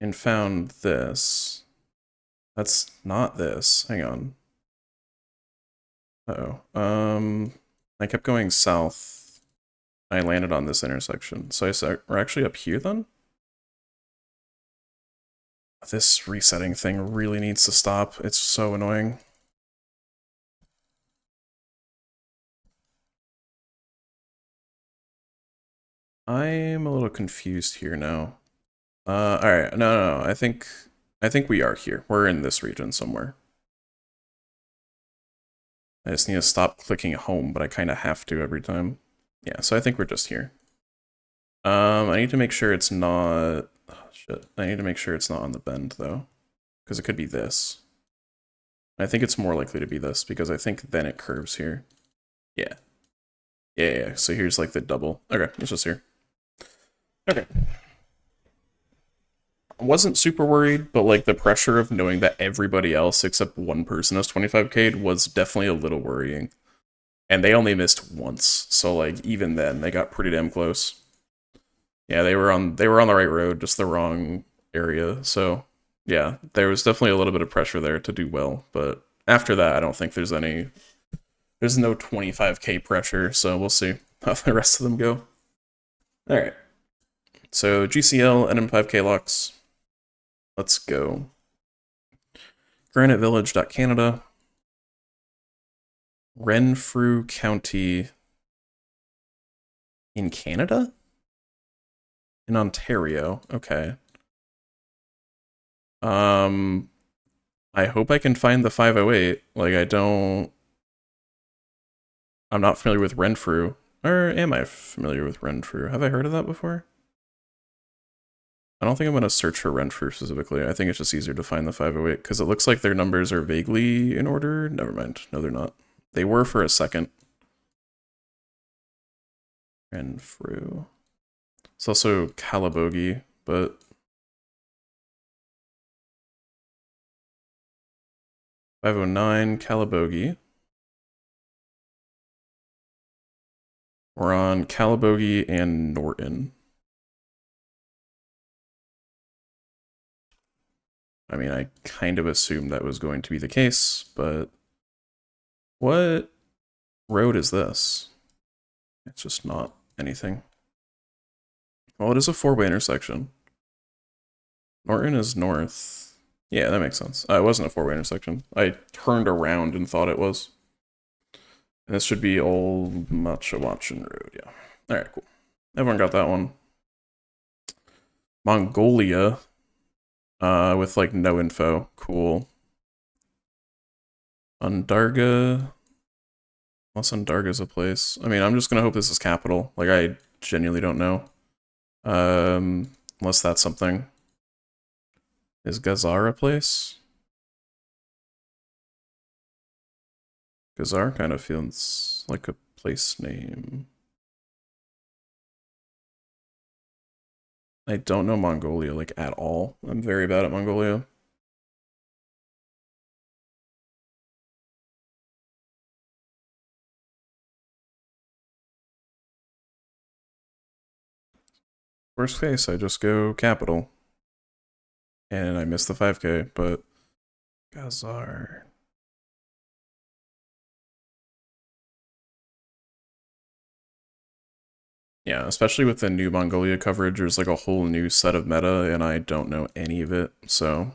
and found this. That's not this. Hang on. Uh-oh. I kept going south. I landed on this intersection. So we're actually up here then? This resetting thing really needs to stop. It's so annoying. I'm a little confused here now. Alright, no. I think we are here. We're in this region somewhere. I just need to stop clicking home, but I kind of have to every time. Yeah, so I think we're just here. I need to make sure it's not... Oh, shit. I need to make sure it's not on the bend, though. Because it could be this. I think it's more likely to be this, because I think then it curves here. Yeah. Yeah, so here's like the double. Okay, it's just here. Okay. I wasn't super worried, but like the pressure of knowing that everybody else except one person has 25K'd was definitely a little worrying. And they only missed once, so like even then they got pretty damn close. Yeah, they were on the right road, just the wrong area. So yeah, there was definitely a little bit of pressure there to do well, but after that I don't think there's no 25K pressure, so we'll see how the rest of them go. Alright. So GCL NM5K locks. Let's go. Granitevillage.Canada. Renfrew County in Canada? In Ontario. Okay. I hope I can find the 508. Like I'm not familiar with Renfrew. Or am I familiar with Renfrew? Have I heard of that before? I don't think I'm going to search for Renfrew specifically. I think it's just easier to find the 508 because it looks like their numbers are vaguely in order. Never mind. No, they're not. They were for a second. Renfrew. It's also Calabogie, but 509 Calabogie. We're on Calabogie and Norton. I mean, I kind of assumed that was going to be the case, but what road is this? It's just not anything. Well, it is a four-way intersection. Norton is north. Yeah, that makes sense. It wasn't a four-way intersection. I turned around and thought it was. And this should be Old Matchawatchin Road, yeah. Alright, cool. Everyone got that one. Mongolia. With like no info. Cool. Undarga. Unless Undarga's a place. I mean, I'm just gonna hope this is capital. Like, I genuinely don't know. Unless that's something. Is Gazar a place? Gazar kind of feels like a place name. I don't know Mongolia, like, at all. I'm very bad at Mongolia. Worst case, I just go capital. And I miss the 5K, but Gazar. Yeah, especially with the new Mongolia coverage, there's like a whole new set of meta, and I don't know any of it, so.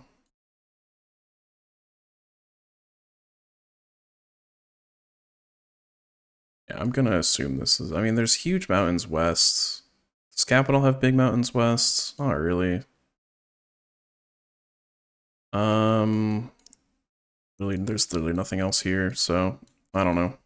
Yeah, I'm gonna assume this is. I mean, there's huge mountains west. Does capital have big mountains west? Not really. Um, really, there's literally nothing else here, so I don't know.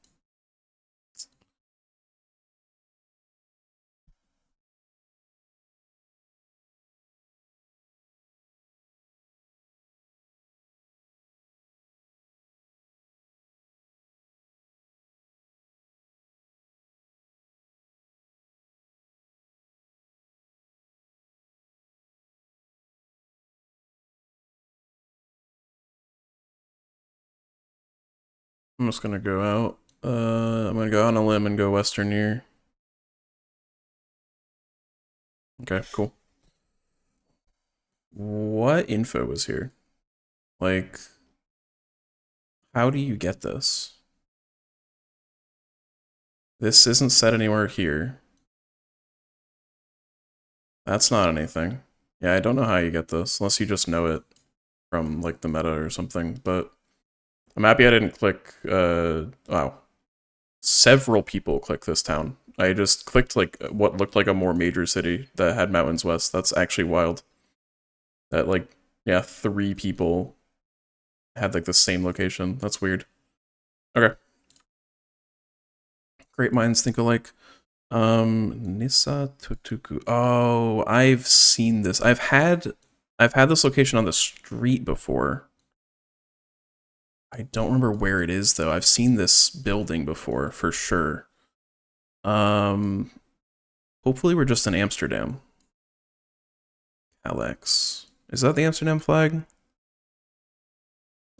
I'm just gonna go out. I'm gonna go on a limb and go western here. Okay, cool. What info is here? Like, how do you get this? This isn't set anywhere here. That's not anything. Yeah, I don't know how you get this, unless you just know it from, like, the meta or something, but I'm happy I didn't click, wow. Several people clicked this town. I just clicked, like, what looked like a more major city that had mountains west. That's actually wild. That, like, yeah, 3 people had, like, the same location. That's weird. Okay. Great minds think alike. Nissa Tutuku. Oh, I've seen this. I've had this location on the street before. I don't remember where it is though. I've seen this building before for sure. Hopefully we're just in Amsterdam. Alex. Is that the Amsterdam flag?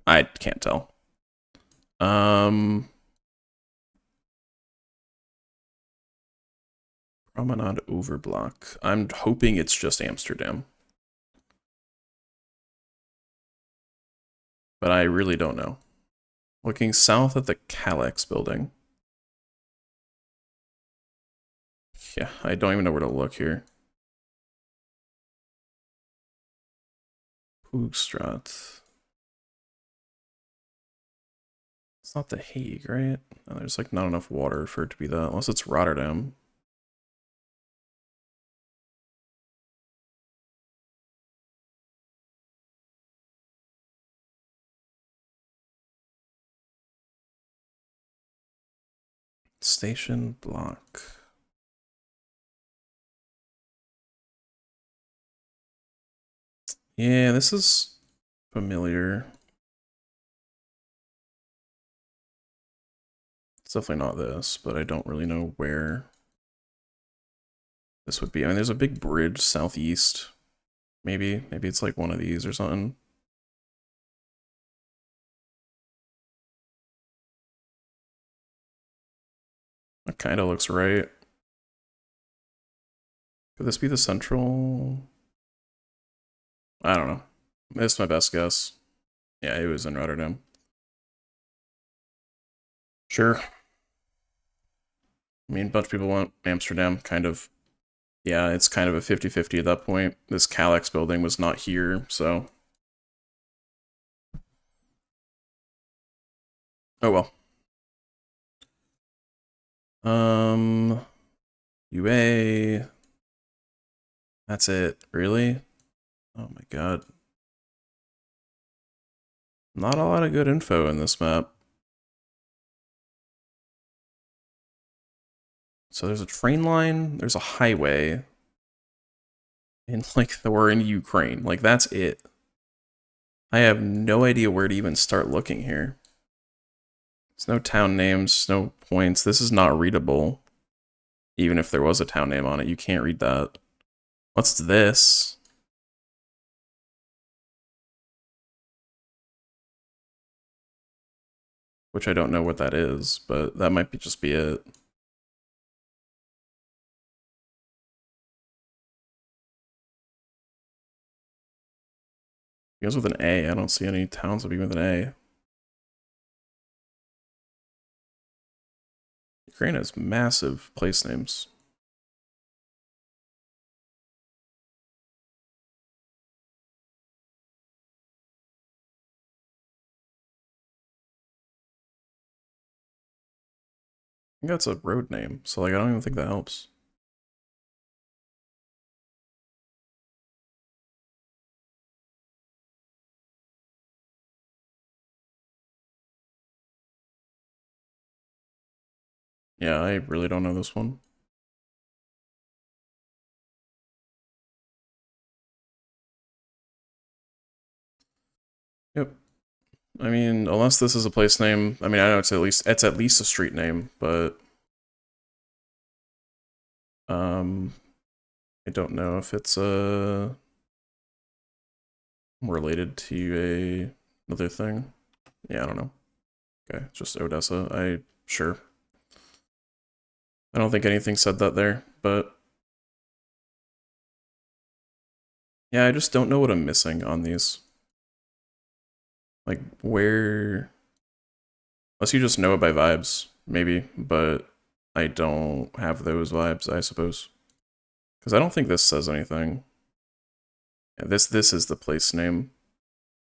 I can't tell. Promenade Overblock. I'm hoping it's just Amsterdam. But I really don't know. Looking south at the Calex building. Yeah, I don't even know where to look here. Hoogstraat. It's not The Hague, right? No, there's like not enough water for it to be that, unless it's Rotterdam. Station block. Yeah, this is familiar. It's definitely not this, but I don't really know where this would be. I mean, there's a big bridge southeast. Maybe it's like one of these or something. That kind of looks right. Could this be the central? I don't know. It's my best guess. Yeah, it was in Rotterdam. Sure. I mean, a bunch of people want Amsterdam, kind of. Yeah, it's kind of a 50-50 at that point. This Calex building was not here, so. Oh well. UA. That's it. Really? Oh my god. Not a lot of good info in this map. So there's a train line, there's a highway, and like we're in Ukraine. Like that's it. I have no idea where to even start looking here. There's no town names, no points. This is not readable. Even if there was a town name on it, you can't read that. What's this? Which I don't know what that is, but that might be just be it. Begins with an A. I don't see any towns that begin with an A. Ukraine has massive place names. I think that's a road name, so like I don't even think that helps. Yeah, I really don't know this one. Yep. I mean, unless this is a place name, I mean, I know it's at least a street name, but I don't know if it's related to another thing. Yeah, I don't know. Okay, just Odessa. Sure. I don't think anything said that there, but yeah, I just don't know what I'm missing on these. Like where, unless you just know it by vibes, maybe, but I don't have those vibes, I suppose. Because I don't think this says anything. Yeah, this is the place name,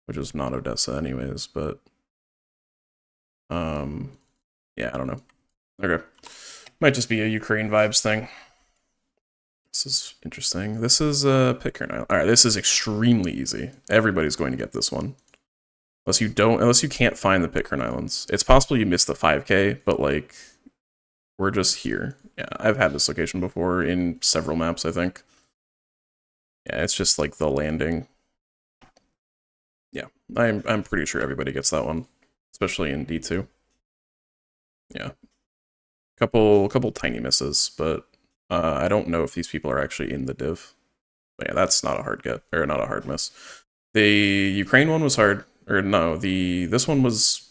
which is not Odessa anyways, but yeah, I don't know. Okay. Might just be a Ukraine vibes thing. This is interesting. This is Pitcairn Island. Alright, this is extremely easy. Everybody's going to get this one. Unless you can't find the Pitcairn Islands. It's possible you missed the 5K, but like we're just here. Yeah, I've had this location before in several maps, I think. Yeah, it's just like the landing. Yeah, I'm pretty sure everybody gets that one, especially in D2. Yeah. Couple tiny misses, but I don't know if these people are actually in the div. But yeah, that's not a hard get, or not a hard miss. The Ukraine one was hard, or no, this one was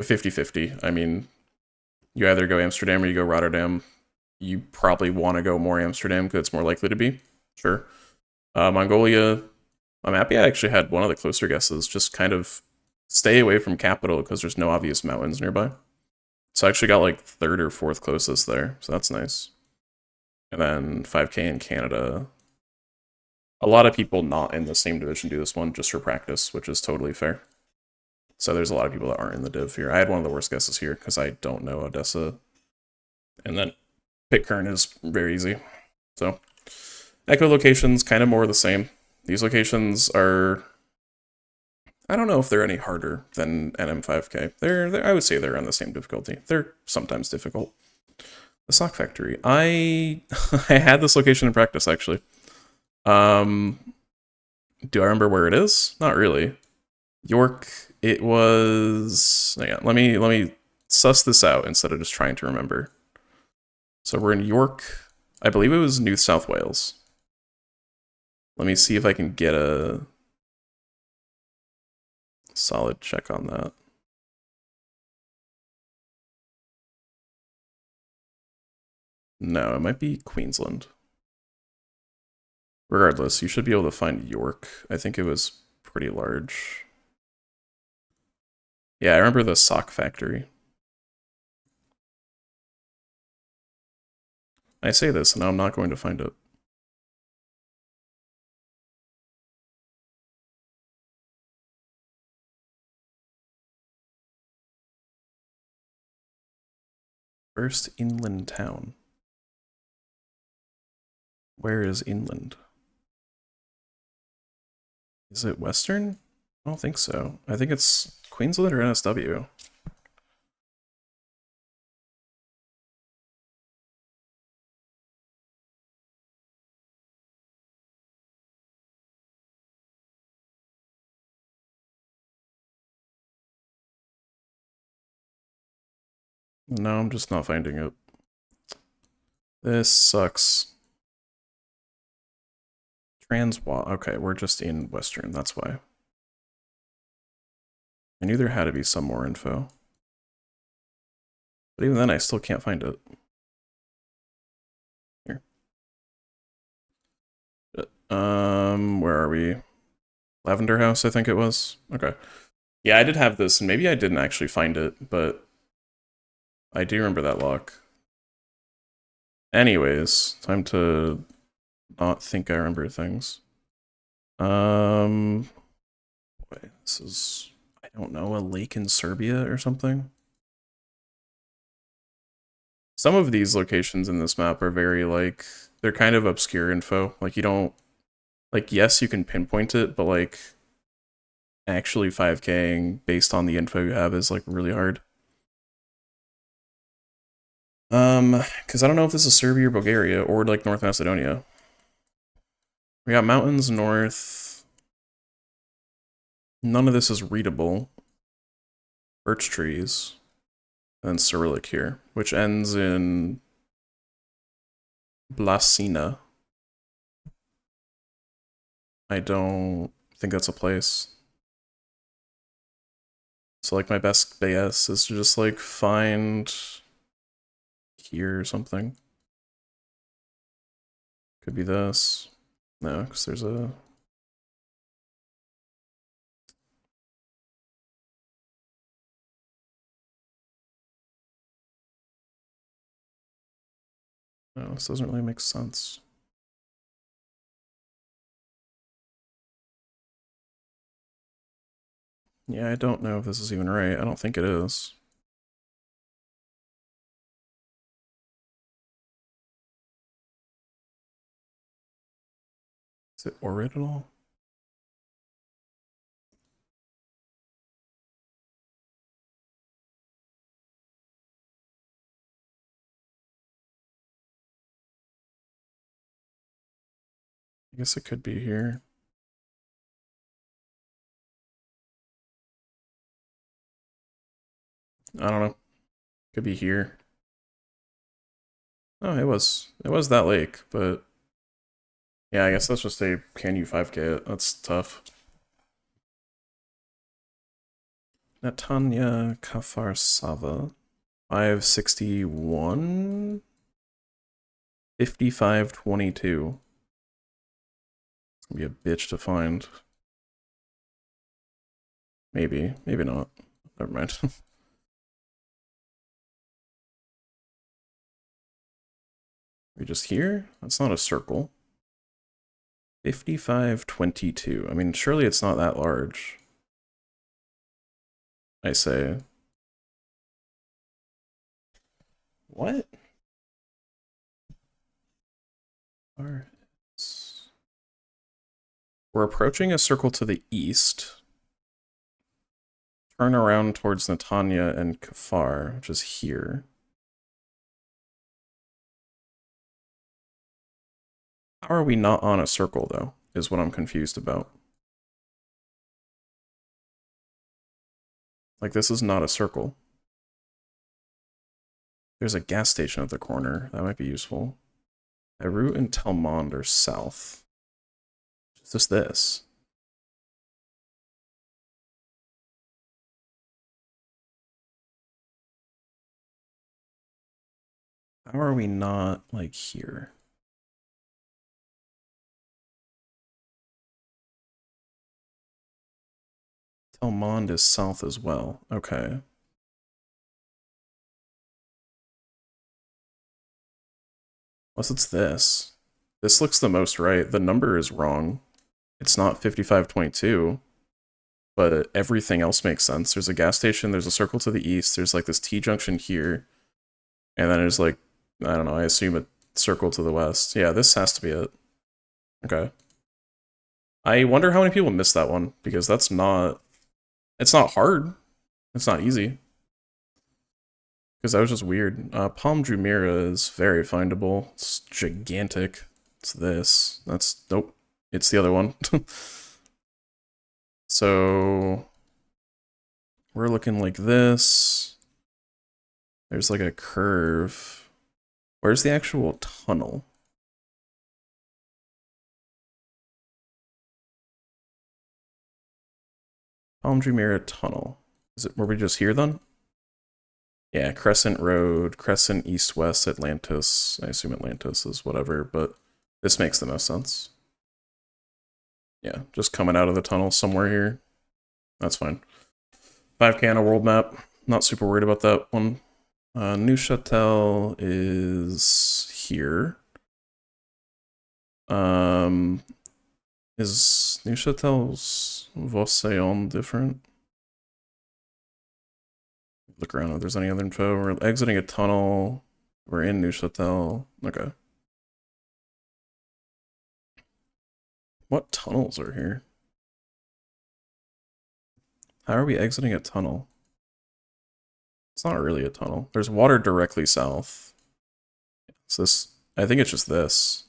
50-50. I mean, you either go Amsterdam or you go Rotterdam. You probably want to go more Amsterdam because it's more likely to be. Sure. Mongolia, I'm happy I actually had one of the closer guesses. Just kind of stay away from capital because there's no obvious mountains nearby. So I actually got like third or fourth closest there. So that's nice. And then 5K in Canada. A lot of people not in the same division do this one just for practice, which is totally fair. So there's a lot of people that aren't in the div here. I had one of the worst guesses here because I don't know Odessa. And then Pitcairn is very easy. So Echo locations, kind of more the same. These locations are, I don't know if they're any harder than NM5K. I would say they're on the same difficulty. They're sometimes difficult. The Sock Factory. I had this location in practice actually. Do I remember where it is? Not really. York. It was. Hang on, let me suss this out instead of just trying to remember. So we're in York. I believe it was New South Wales. Let me see if I can get a solid check on that. No, it might be Queensland. Regardless, you should be able to find York. I think it was pretty large. Yeah, I remember the sock factory. I say this, and now I'm not going to find it. First inland town. Where is inland? Is it Western? I don't think so. I think it's Queensland or NSW. No, I'm just not finding it. This sucks. Transwa. Okay, we're just in Western, that's why. I knew there had to be some more info. But even then, I still can't find it. Here. Where are we? Lavender House, I think it was. Okay. Yeah, I did have this, and maybe I didn't actually find it, but I do remember that lock. Anyways, time to not think I remember things. Wait, this is, I don't know, a lake in Serbia or something? Some of these locations in this map are very, like, they're kind of obscure info. Like, you don't, like, yes, you can pinpoint it, but, like, actually 5K'ing based on the info you have is, like, really hard. Because I don't know if this is Serbia or Bulgaria or, like, North Macedonia. We got mountains north. None of this is readable. Birch trees. And Cyrillic here, which ends in Blasina. I don't think that's a place. So, like, my best guess is to just, like, find here or something. Could be this. No, because there's a... No, this doesn't really make sense. Yeah, I don't know if this is even right. I don't think it is. Is it original? I guess it could be here. I don't know. Could be here. Oh, it was that lake, but Yeah, I guess that's just a can you 5k it. That's tough. Netanya Kafarsava. 561. 5522. It's gonna be a bitch to find. Maybe. Maybe not. Never mind. We just here? That's not a circle. 5522. I mean, surely it's not that large. I say. What? We're approaching a circle to the east. Turn around towards Netanya and Kafar, which is here. How are we not on a circle, though, is what I'm confused about. Like, this is not a circle. There's a gas station at the corner. That might be useful. Erut and Telmond are south. It's just this. How are we not, like, here? Telmond is south as well. Okay. Unless it's this. This looks the most right. The number is wrong. It's not 5522, but everything else makes sense. There's a gas station, there's a circle to the east, there's like this T-junction here, and then there's like, I don't know, I assume a circle to the west. Yeah, this has to be it. Okay. I wonder how many people missed that one, because that's not... It's not hard. It's not easy. Because that was just weird. Palm Jumeirah is very findable. It's gigantic. It's this. That's... Nope. It's the other one. So... We're looking like this. There's like a curve. Where's the actual tunnel? Palm Jumeirah Tunnel. Is it, were we just here then? Yeah, Crescent Road, Crescent East-West, Atlantis. I assume Atlantis is whatever, but this makes the most sense. Yeah, just coming out of the tunnel somewhere here. That's fine. 5K on a world map. Not super worried about that one. Neuchâtel is here. Is Neuchâtel's Vosseon different? Look around if there's any other info. We're exiting a tunnel. We're in Neuchâtel. Okay. What tunnels are here? How are we exiting a tunnel? It's not really a tunnel. There's water directly south. It's this. I think it's just this.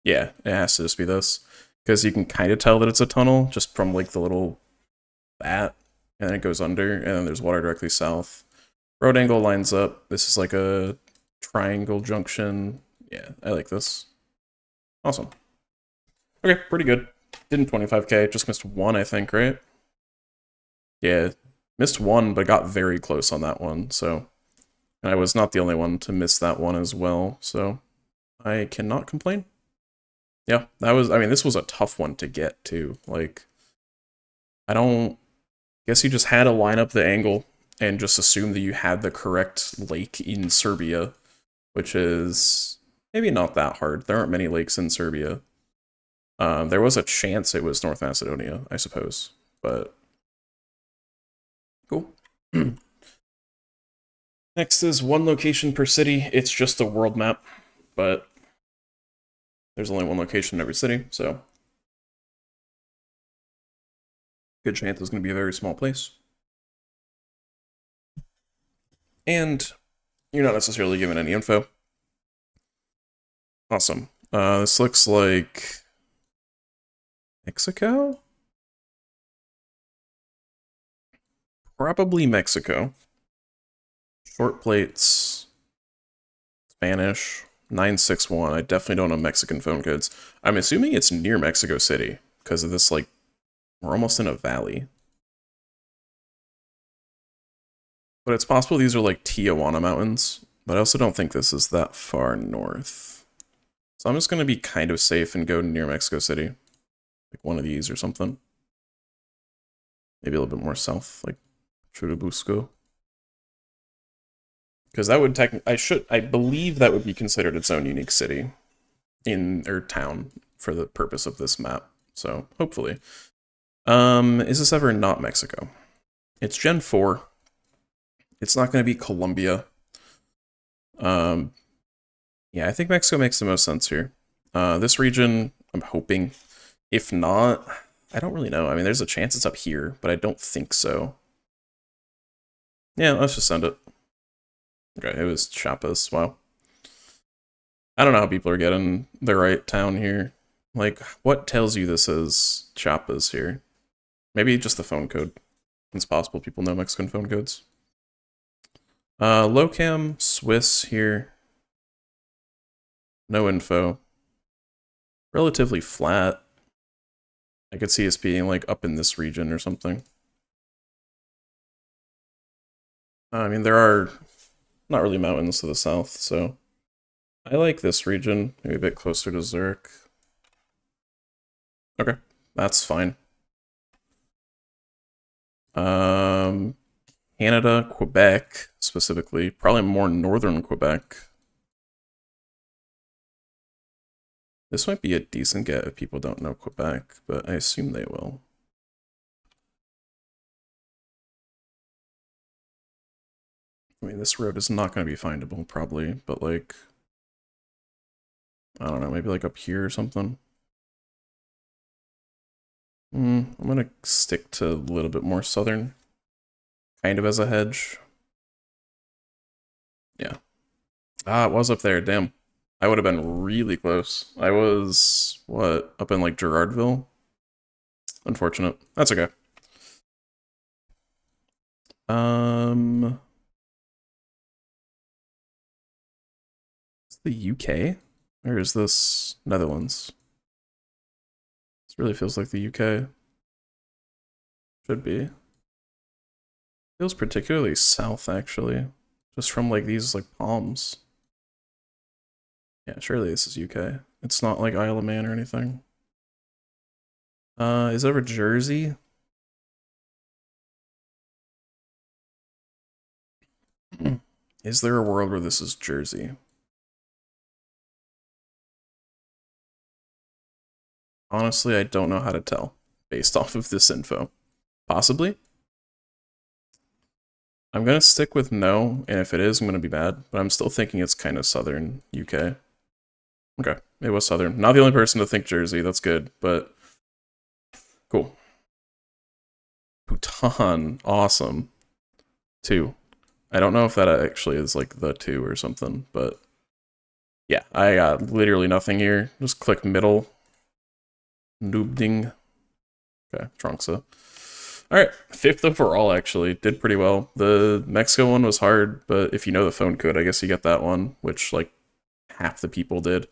Yeah, it has to just be this. Because you can kind of tell that it's a tunnel just from like the little bat. And then it goes under, and then there's water directly south. Road angle lines up. This is like a triangle junction. Yeah, I like this. Awesome. Okay, pretty good. Didn't 25k, just missed one, I think, right? Yeah, missed one, but got very close on that one, so... And I was not the only one to miss that one as well, so... I cannot complain. Yeah, that was... I mean, this was a tough one to get, too. Like... I don't... Guess you just had to line up the angle and just assume that you had the correct lake in Serbia, which is... maybe not that hard. There aren't many lakes in Serbia. There was a chance it was North Macedonia, I suppose, but... Cool. Next is one location per city. It's just a world map, but there's only one location in every city, so good chance it's going to be a very small place. And you're not necessarily given any info. Awesome. This looks like Mexico? Probably Mexico. Short plates. Spanish. 961. I definitely don't know Mexican phone codes. I'm assuming it's near Mexico City because of this, like, we're almost in a valley. But it's possible these are like Tijuana Mountains, but I also don't think this is that far north. So I'm just going to be kind of safe and go near Mexico City. Like one of these or something. Maybe a little bit more south, like Churubusco. Because that would I believe that would be considered its own unique city or town for the purpose of this map. So hopefully. Is this ever not Mexico? It's Gen 4. It's not going to be Colombia. Yeah, I think Mexico makes the most sense here. This region, I'm hoping. If not, I don't really know. I mean, there's a chance it's up here, but I don't think so. Yeah, let's just send it. Okay, it was Chiapas. Wow. I don't know how people are getting the right town here. Like, what tells you this is Chiapas here? Maybe just the phone code. It's possible people know Mexican phone codes. Locam, Swiss here. No info. Relatively flat. I could see us being like up in this region or something. I mean, there are not really mountains to the south, so I like this region. Maybe a bit closer to Zurich. Okay, that's fine. Canada, Quebec, specifically. Probably more northern Quebec. This might be a decent get if people don't know Quebec, but I assume they will. I mean, this road is not going to be findable, probably, but like, I don't know, maybe like up here or something. I'm going to stick to a little bit more southern, kind of as a hedge. Yeah. Ah, it was up there, damn. I would have been really close. I was, what, up in like Gerardville? Unfortunate. That's okay. Is the UK? Or is this Netherlands? This really feels like the UK. Should be. Feels particularly south, actually. Just from like these like palms. Yeah, surely this is UK. It's not like Isle of Man or anything. Is over Jersey? Is there a world where this is Jersey? Honestly, I don't know how to tell based off of this info. Possibly? I'm gonna stick with no, and if it is, I'm gonna be mad, but I'm still thinking it's kind of southern UK. Okay, it was southern. Not the only person to think Jersey, that's good, but cool. Bhutan, awesome. 2. I don't know if that actually is like the 2 or something, but yeah, I got literally nothing here. Just click middle. Noobding. Okay, Trunksa. Alright, 5th overall actually. Did pretty well. The Mexico one was hard, but if you know the phone code, I guess you get that one, which like half the people did.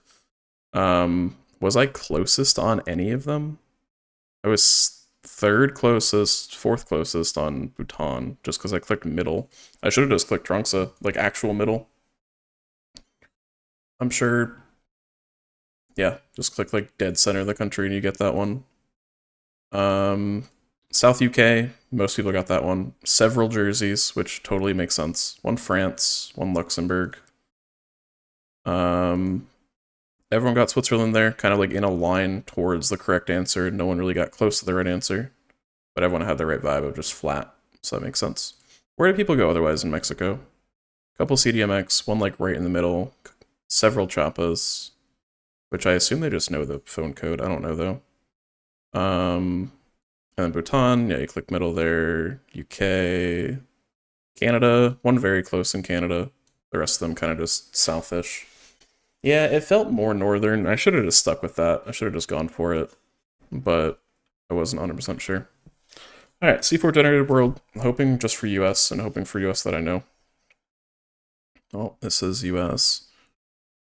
Was I closest on any of them? I was 3rd closest, 4th closest on Bhutan, just because I clicked middle. I should have just clicked Trunksa, like actual middle. I'm sure, yeah, just click like dead center of the country and you get that one. South UK, most people got that one. Several jerseys, which totally makes sense. One France, one Luxembourg. Everyone got Switzerland there, kind of like in a line towards the correct answer. No one really got close to the right answer, but everyone had the right vibe of just flat, so that makes sense. Where do people go otherwise in Mexico? Couple CDMX, one like right in the middle, several Chappas, which I assume they just know the phone code. I don't know though. And then Bhutan, yeah, you click middle there. UK, Canada, one very close in Canada. The rest of them kind of just southish. Yeah, it felt more northern. I should have just stuck with that. I should have just gone for it, but I wasn't 100% sure. All right, C4 generated world. I'm hoping just for US and hoping for US that I know. Oh, this is US.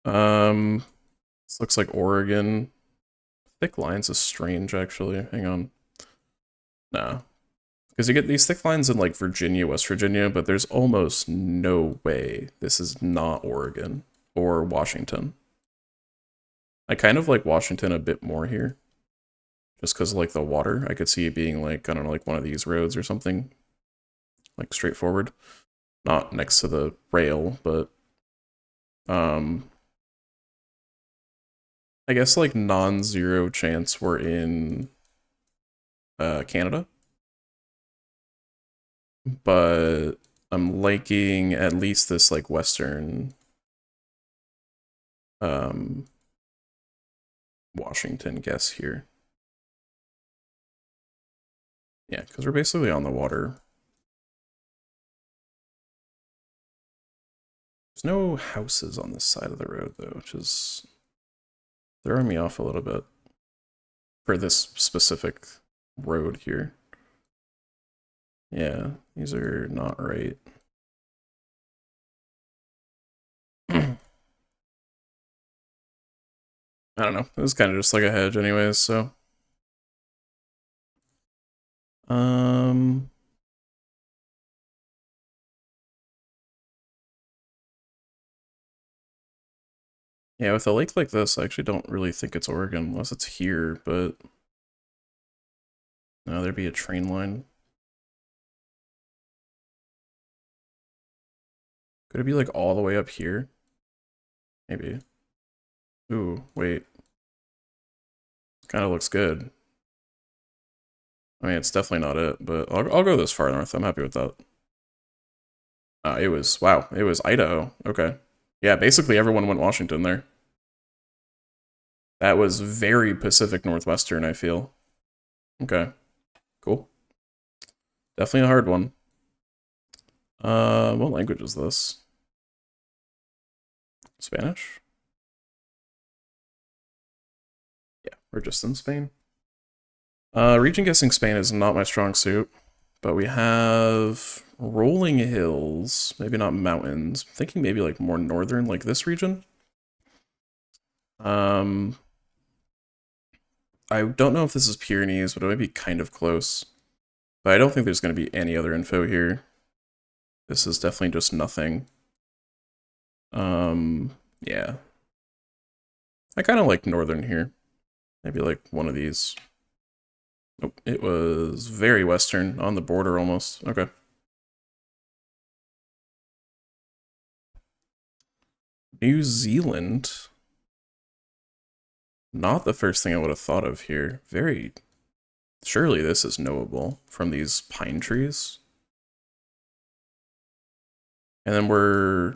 This looks like Oregon. Thick lines is strange, actually. Hang on. Nah. Because you get these thick lines in, like, Virginia, West Virginia, but there's almost no way this is not Oregon or Washington. I kind of like Washington a bit more here. Just because, like, the water. I could see it being, like, I don't know, like one of these roads or something. Like, straightforward. Not next to the rail, but... I guess, like, non-zero chance we're in Canada. But I'm liking at least this, like, western Washington guess here. Yeah, because we're basically on the water. There's no houses on this side of the road, though, which is throwing me off a little bit for this specific road here. Yeah, these are not right. I don't know. It was kind of just like a hedge anyways, so. Um, yeah, with a lake like this, I actually don't really think it's Oregon, unless it's here, but... No, there'd be a train line. Could it be, like, all the way up here? Maybe. Ooh, wait. Kind of looks good. I mean, it's definitely not it, but I'll go this far north. I'm happy with that. It was, wow, it was Idaho. Okay. Yeah, basically everyone went Washington there. That was very Pacific Northwestern, I feel. Okay, cool. Definitely a hard one. What language is this? Spanish? Yeah, we're just in Spain. Region guessing Spain is not my strong suit, but we have rolling hills, maybe not mountains. I'm thinking maybe like more northern, like this region. I don't know if this is Pyrenees, but it might be kind of close. But I don't think there's going to be any other info here. This is definitely just nothing. Yeah. I kind of like northern here. Maybe like one of these. Nope, it was very western, on the border almost. Okay. New Zealand. Not the first thing I would have thought of here. Very... Surely this is knowable from these pine trees. And then we're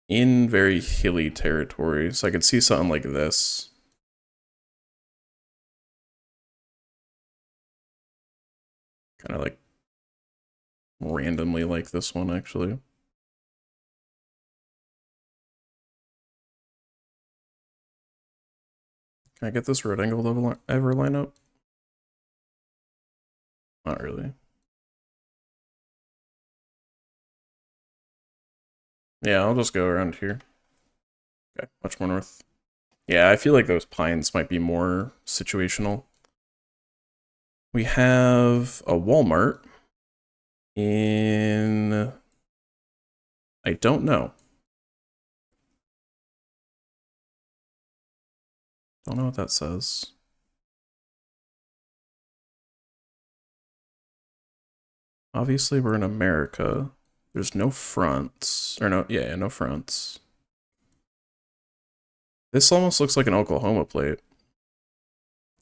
in very hilly territory, so I could see something like this. Kind of like randomly like this one, actually. Can I get this road angle ever line up? Not really. Yeah, I'll just go around here. Okay, much more north. Yeah, I feel like those pines might be more situational. We have a Walmart in... I don't know. Don't know what that says. Obviously, we're in America. There's no fronts. Or no, yeah, no fronts. This almost looks like an Oklahoma plate.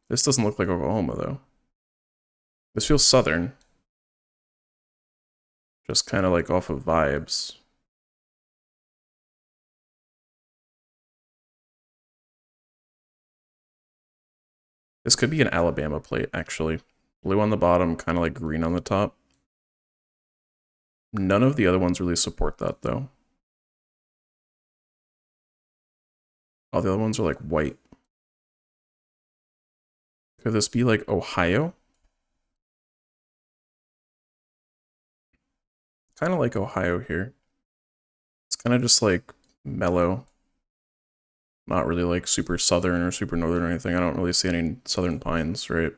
This doesn't look like Oklahoma, though. This feels southern. Just kind of like off of vibes. This could be an Alabama plate, actually. Blue on the bottom, kind of like green on the top. None of the other ones really support that, though. All the other ones are like white. Could this be like Ohio? Kind of like Ohio here. It's kind of just like mellow. Not really like super southern or super northern or anything. I don't really see any southern pines, right?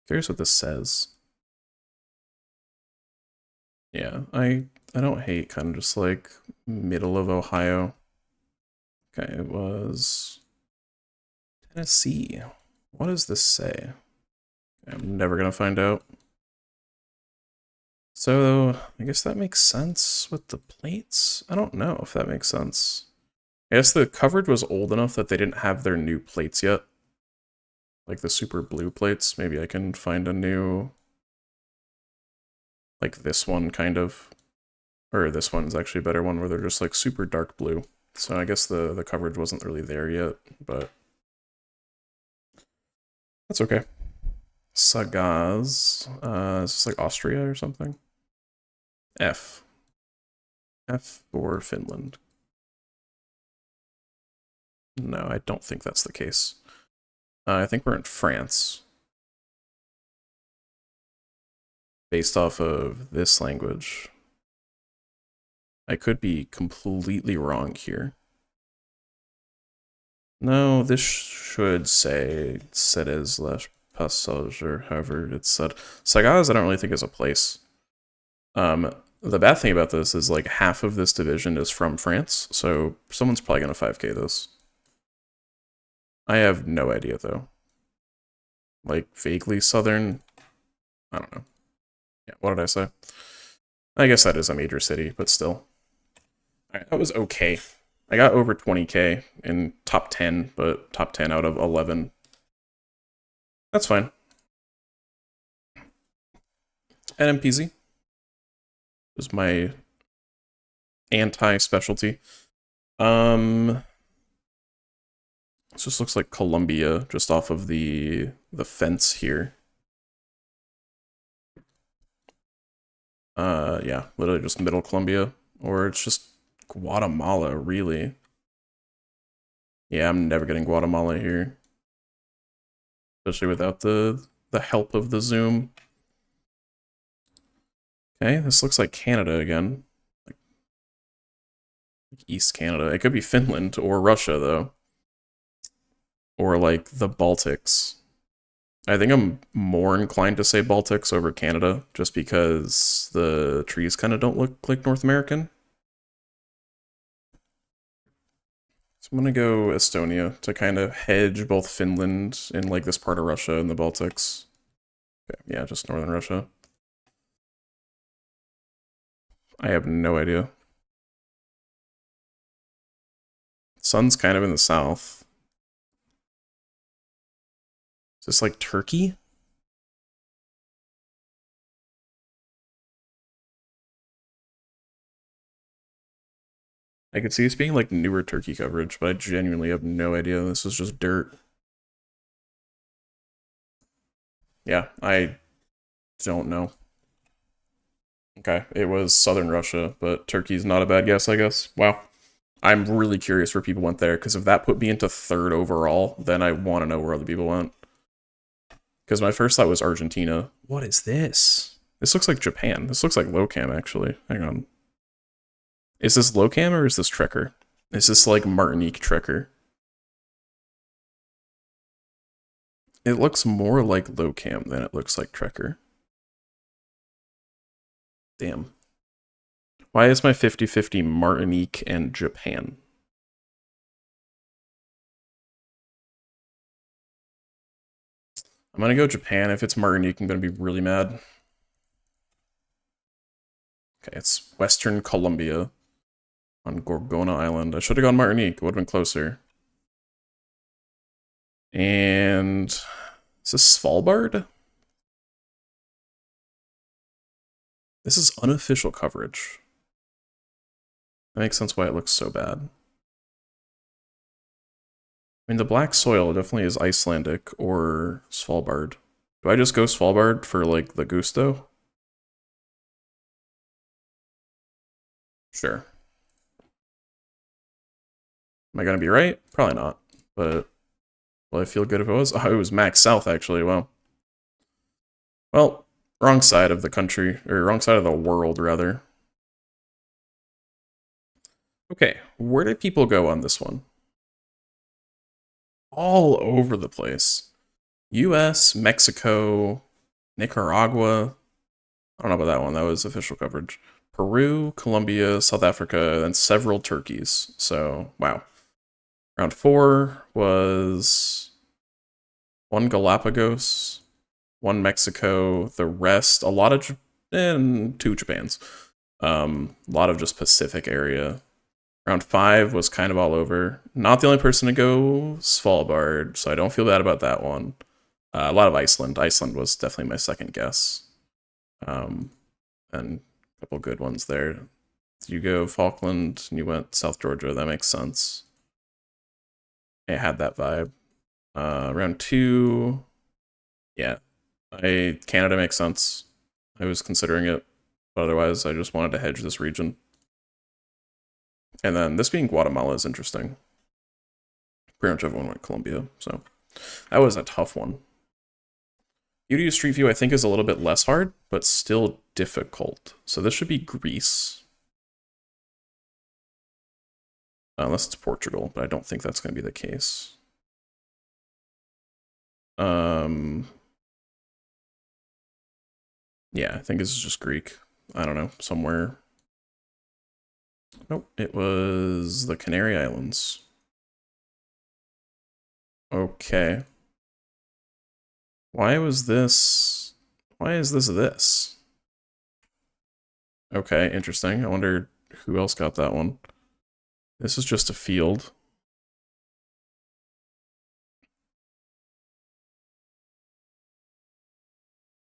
Curious what this says. Yeah, I don't hate kind of just like middle of Ohio. Okay, it was Tennessee. What does this say? I'm never gonna find out. So, I guess that makes sense with the plates? I don't know if that makes sense. I guess the coverage was old enough that they didn't have their new plates yet. Like the super blue plates. Maybe I can find a new... like this one, kind of. Or this one's actually a better one, where they're just like super dark blue. So I guess the coverage wasn't really there yet, but... that's okay. Sagaz. Is this like Austria or something? F. F for Finland. No, I don't think that's the case. I think we're in France. Based off of this language. I could be completely wrong here. No, this should say Ceres slash Passage, or however it's said. Sagaz I don't really think is a place. The bad thing about this is like half of this division is from France, so someone's probably gonna 5k this. I have no idea though. Like vaguely southern, I don't know. Yeah, what did I say? I guess that is a major city, but still. Alright, that was okay. I got over 20k in top 10, but top 10 out of 11. That's fine. NMPZ is my anti-specialty. This just looks like Columbia, just off of the fence here. Yeah, literally just middle Columbia, or it's just Guatemala, really. Yeah, I'm never getting Guatemala here. Especially without the help of the zoom. Okay, this looks like Canada again. Like East Canada. It could be Finland or Russia, though. Or, like, the Baltics. I think I'm more inclined to say Baltics over Canada, just because the trees kind of don't look like North American. So I'm gonna go Estonia to kind of hedge both Finland and like this part of Russia and the Baltics. Okay, yeah, just northern Russia. I have no idea. Sun's kind of in the south. Is this like Turkey? I could see this being like newer Turkey coverage, but I genuinely have no idea. This is just dirt. Yeah, I don't know. Okay, it was southern Russia, but Turkey's not a bad guess, I guess. Wow. I'm really curious where people went there, because if that put me into third overall, then I want to know where other people went. Because my first thought was Argentina. What is this? This looks like Japan. This looks like Locam, actually. Hang on. Is this Locam or is this Trekker? Is this like Martinique Trekker? It looks more like Locam than it looks like Trekker. Damn. Why is my 50-50 Martinique and Japan? I'm gonna go Japan. If it's Martinique, I'm gonna be really mad. Okay, it's Western Colombia on Gorgona Island. I should have gone Martinique. It would have been closer. And is this Svalbard? This is unofficial coverage. That makes sense why it looks so bad. I mean, the black soil definitely is Icelandic or Svalbard. Do I just go Svalbard for, like, the gusto? Sure. Am I gonna be right? Probably not. But will I feel good if it was? Oh, it was Max South, actually. Wow. Well, wrong side of the country, or wrong side of the world, rather. Okay, where did people go on this one? all over the place. US, Mexico, Nicaragua. I don't know about that one. That was official coverage. Peru, Colombia, South Africa, and several turkeys. So, wow. Round 4 was one Galapagos, one Mexico, the rest, a lot of, and 2 Japans. A lot of just Pacific area. Round 5 was kind of all over. Not the only person to go Svalbard, so I don't feel bad about that one. A lot of Iceland. Iceland was definitely my second guess. And a couple good ones there. You go Falkland, and you went South Georgia. That makes sense. It had that vibe. Round 2, yeah. Canada makes sense. I was considering it, but otherwise I just wanted to hedge this region. And then this being Guatemala is interesting. Pretty much everyone went Colombia, so that was a tough one. Beauty of Street View I think is a little bit less hard, but still difficult. So this should be Greece. Unless it's Portugal, but I don't think that's going to be the case. Yeah, I think this is just Greek. I don't know, somewhere. Nope, it was the Canary Islands. Okay. Why is this this? Okay, interesting. I wonder who else got that one. This is just a field.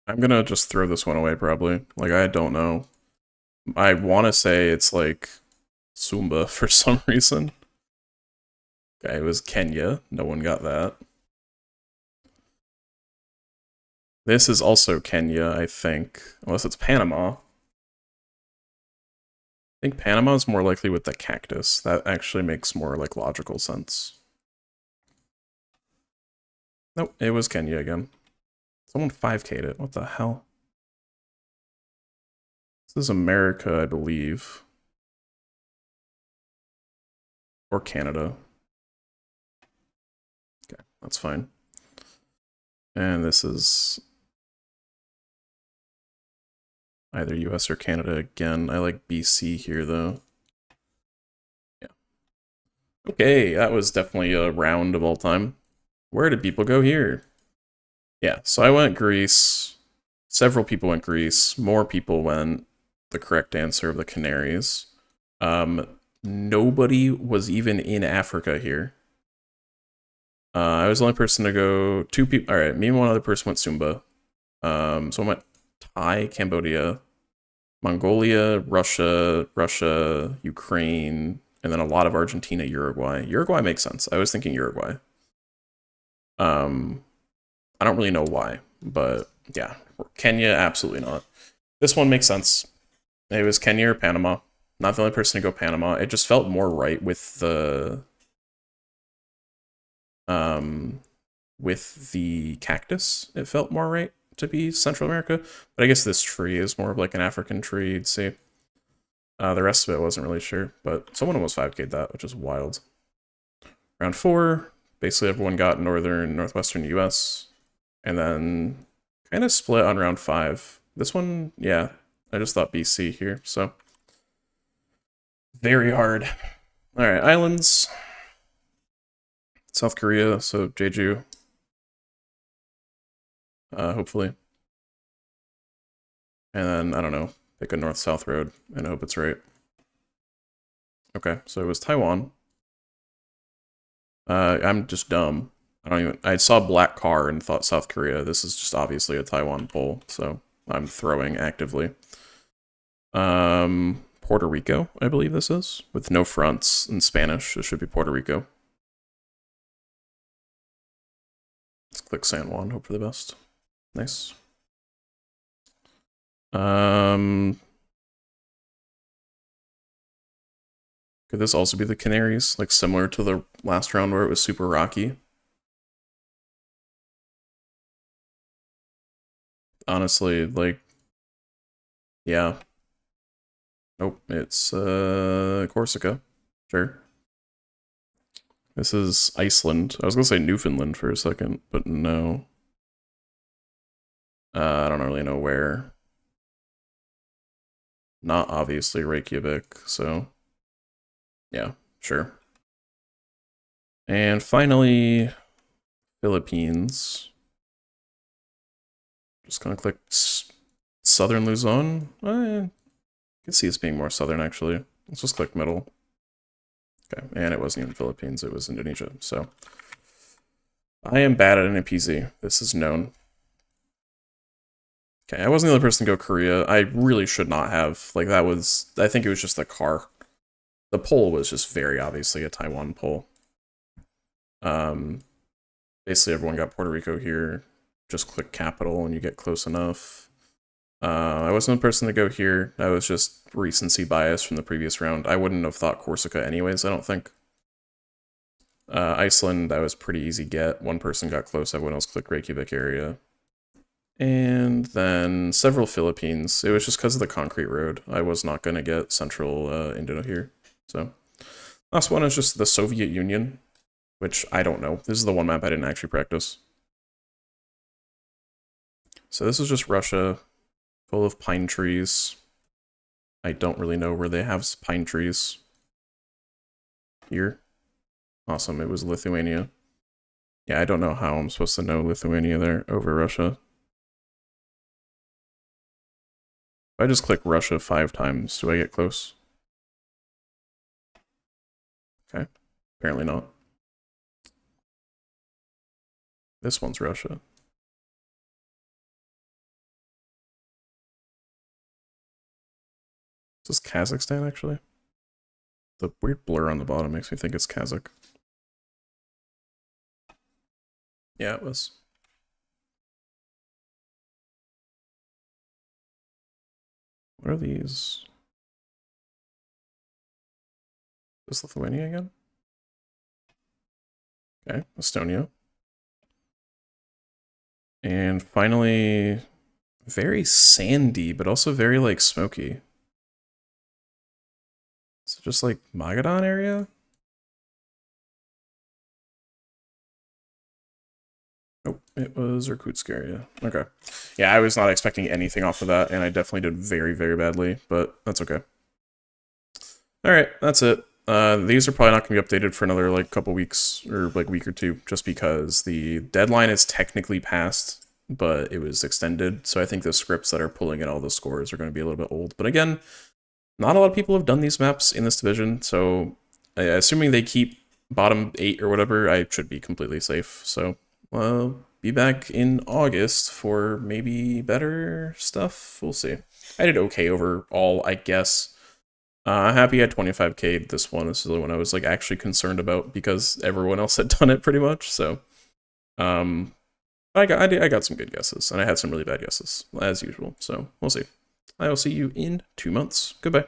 I'm gonna just throw this one away, probably. Like, I don't know. I want to say it's like Sumba for some reason. Okay, it was Kenya. No one got that. This is also Kenya, I think. Unless it's Panama. I think Panama is more likely with the cactus. That actually makes more, like, logical sense. Nope, it was Kenya again. Someone 5K'd it. What the hell? This is America, I believe. Or Canada. Okay, that's fine. And this is either US or Canada again. I like BC here, though. Yeah. Okay, that was definitely a round of all time. Where did people go here? Yeah, so I went Greece. Several people went Greece. More people went the correct answer of the Canaries. Nobody was even in Africa here. I was the only person to go. 2 people. All right, me and one other person went Sumba. So I went Thai, Cambodia, Mongolia, Russia, Ukraine, and then a lot of Argentina, Uruguay. Uruguay makes sense. I was thinking Uruguay. I don't really know why, but yeah, Kenya, absolutely not. This one makes sense. It was Kenya or Panama. Not the only person to go Panama. It just felt more right with the cactus. It felt more right to be Central America, but I guess this tree is more of like an African tree. You'd see. The rest of it wasn't really sure, but someone almost 5K'd that, which is wild. Round 4, basically everyone got northwestern US, and then kind of split on round 5. This one, yeah, I just thought BC here, so very hard. All right, islands. South Korea, so Jeju. Hopefully. And then, I don't know, pick a north-south road and hope it's right. Okay, so it was Taiwan. I'm just dumb. I saw black car and thought South Korea. This is just obviously a Taiwan poll, so I'm throwing actively. Puerto Rico, I believe this is, with no fronts in Spanish. It should be Puerto Rico. Let's click San Juan, hope for the best. Nice. Could this also be the Canaries? Like similar to the last round where it was super rocky? Honestly, like, yeah. Nope, it's Corsica. Sure. This is Iceland. I was gonna say Newfoundland for a second, but no. I don't really know where. Not obviously Reykjavik, so yeah, sure. And finally, Philippines. Just gonna click Southern Luzon. I can see this being more southern, actually. Let's just click middle. Okay, and it wasn't even Philippines, it was Indonesia, so. I am bad at NPZ. This is known. Okay, I wasn't the other person to go Korea. I really should not have. Like, that was... I think it was just the car. The poll was just very obviously a Taiwan poll. Basically, everyone got Puerto Rico here. Just click capital and you get close enough. I wasn't the person to go here. I was just recency bias from the previous round. I wouldn't have thought Corsica anyways, I don't think. Iceland, that was pretty easy get. One person got close, everyone else clicked Reykjavik area. And then several Philippines. It was just because of the concrete road. I was not going to get central Indo here. So, last one is just the Soviet Union, which I don't know. This is the one map I didn't actually practice. So this is just Russia, full of pine trees. I don't really know where they have pine trees. Here. Awesome, it was Lithuania. Yeah, I don't know how I'm supposed to know Lithuania there over Russia. If I just click Russia 5 times, do I get close? Okay, apparently not. This one's Russia. Is this Kazakhstan, actually? The weird blur on the bottom makes me think it's Kazakh. Yeah, it was. What are these? Is this Lithuania again? Okay, Estonia. And finally, very sandy, but also very, like, smoky. So just, like, Magadan area? Nope, it was Irkutsk area. Okay. Yeah, I was not expecting anything off of that, and I definitely did very, very badly, but that's okay. Alright, that's it. These are probably not going to be updated for another, like, couple weeks, or, like, week or two, just because the deadline is technically passed, but it was extended, so I think the scripts that are pulling in all the scores are going to be a little bit old. But again, not a lot of people have done these maps in this division, so assuming they keep bottom 8 or whatever, I should be completely safe. So, be back in August for maybe better stuff. We'll see. I did okay overall, I guess. Happy I had 25k this one. This is the one I was like actually concerned about because everyone else had done it pretty much. So, I got some good guesses and I had some really bad guesses as usual. So we'll see. I will see you in 2 months. Goodbye.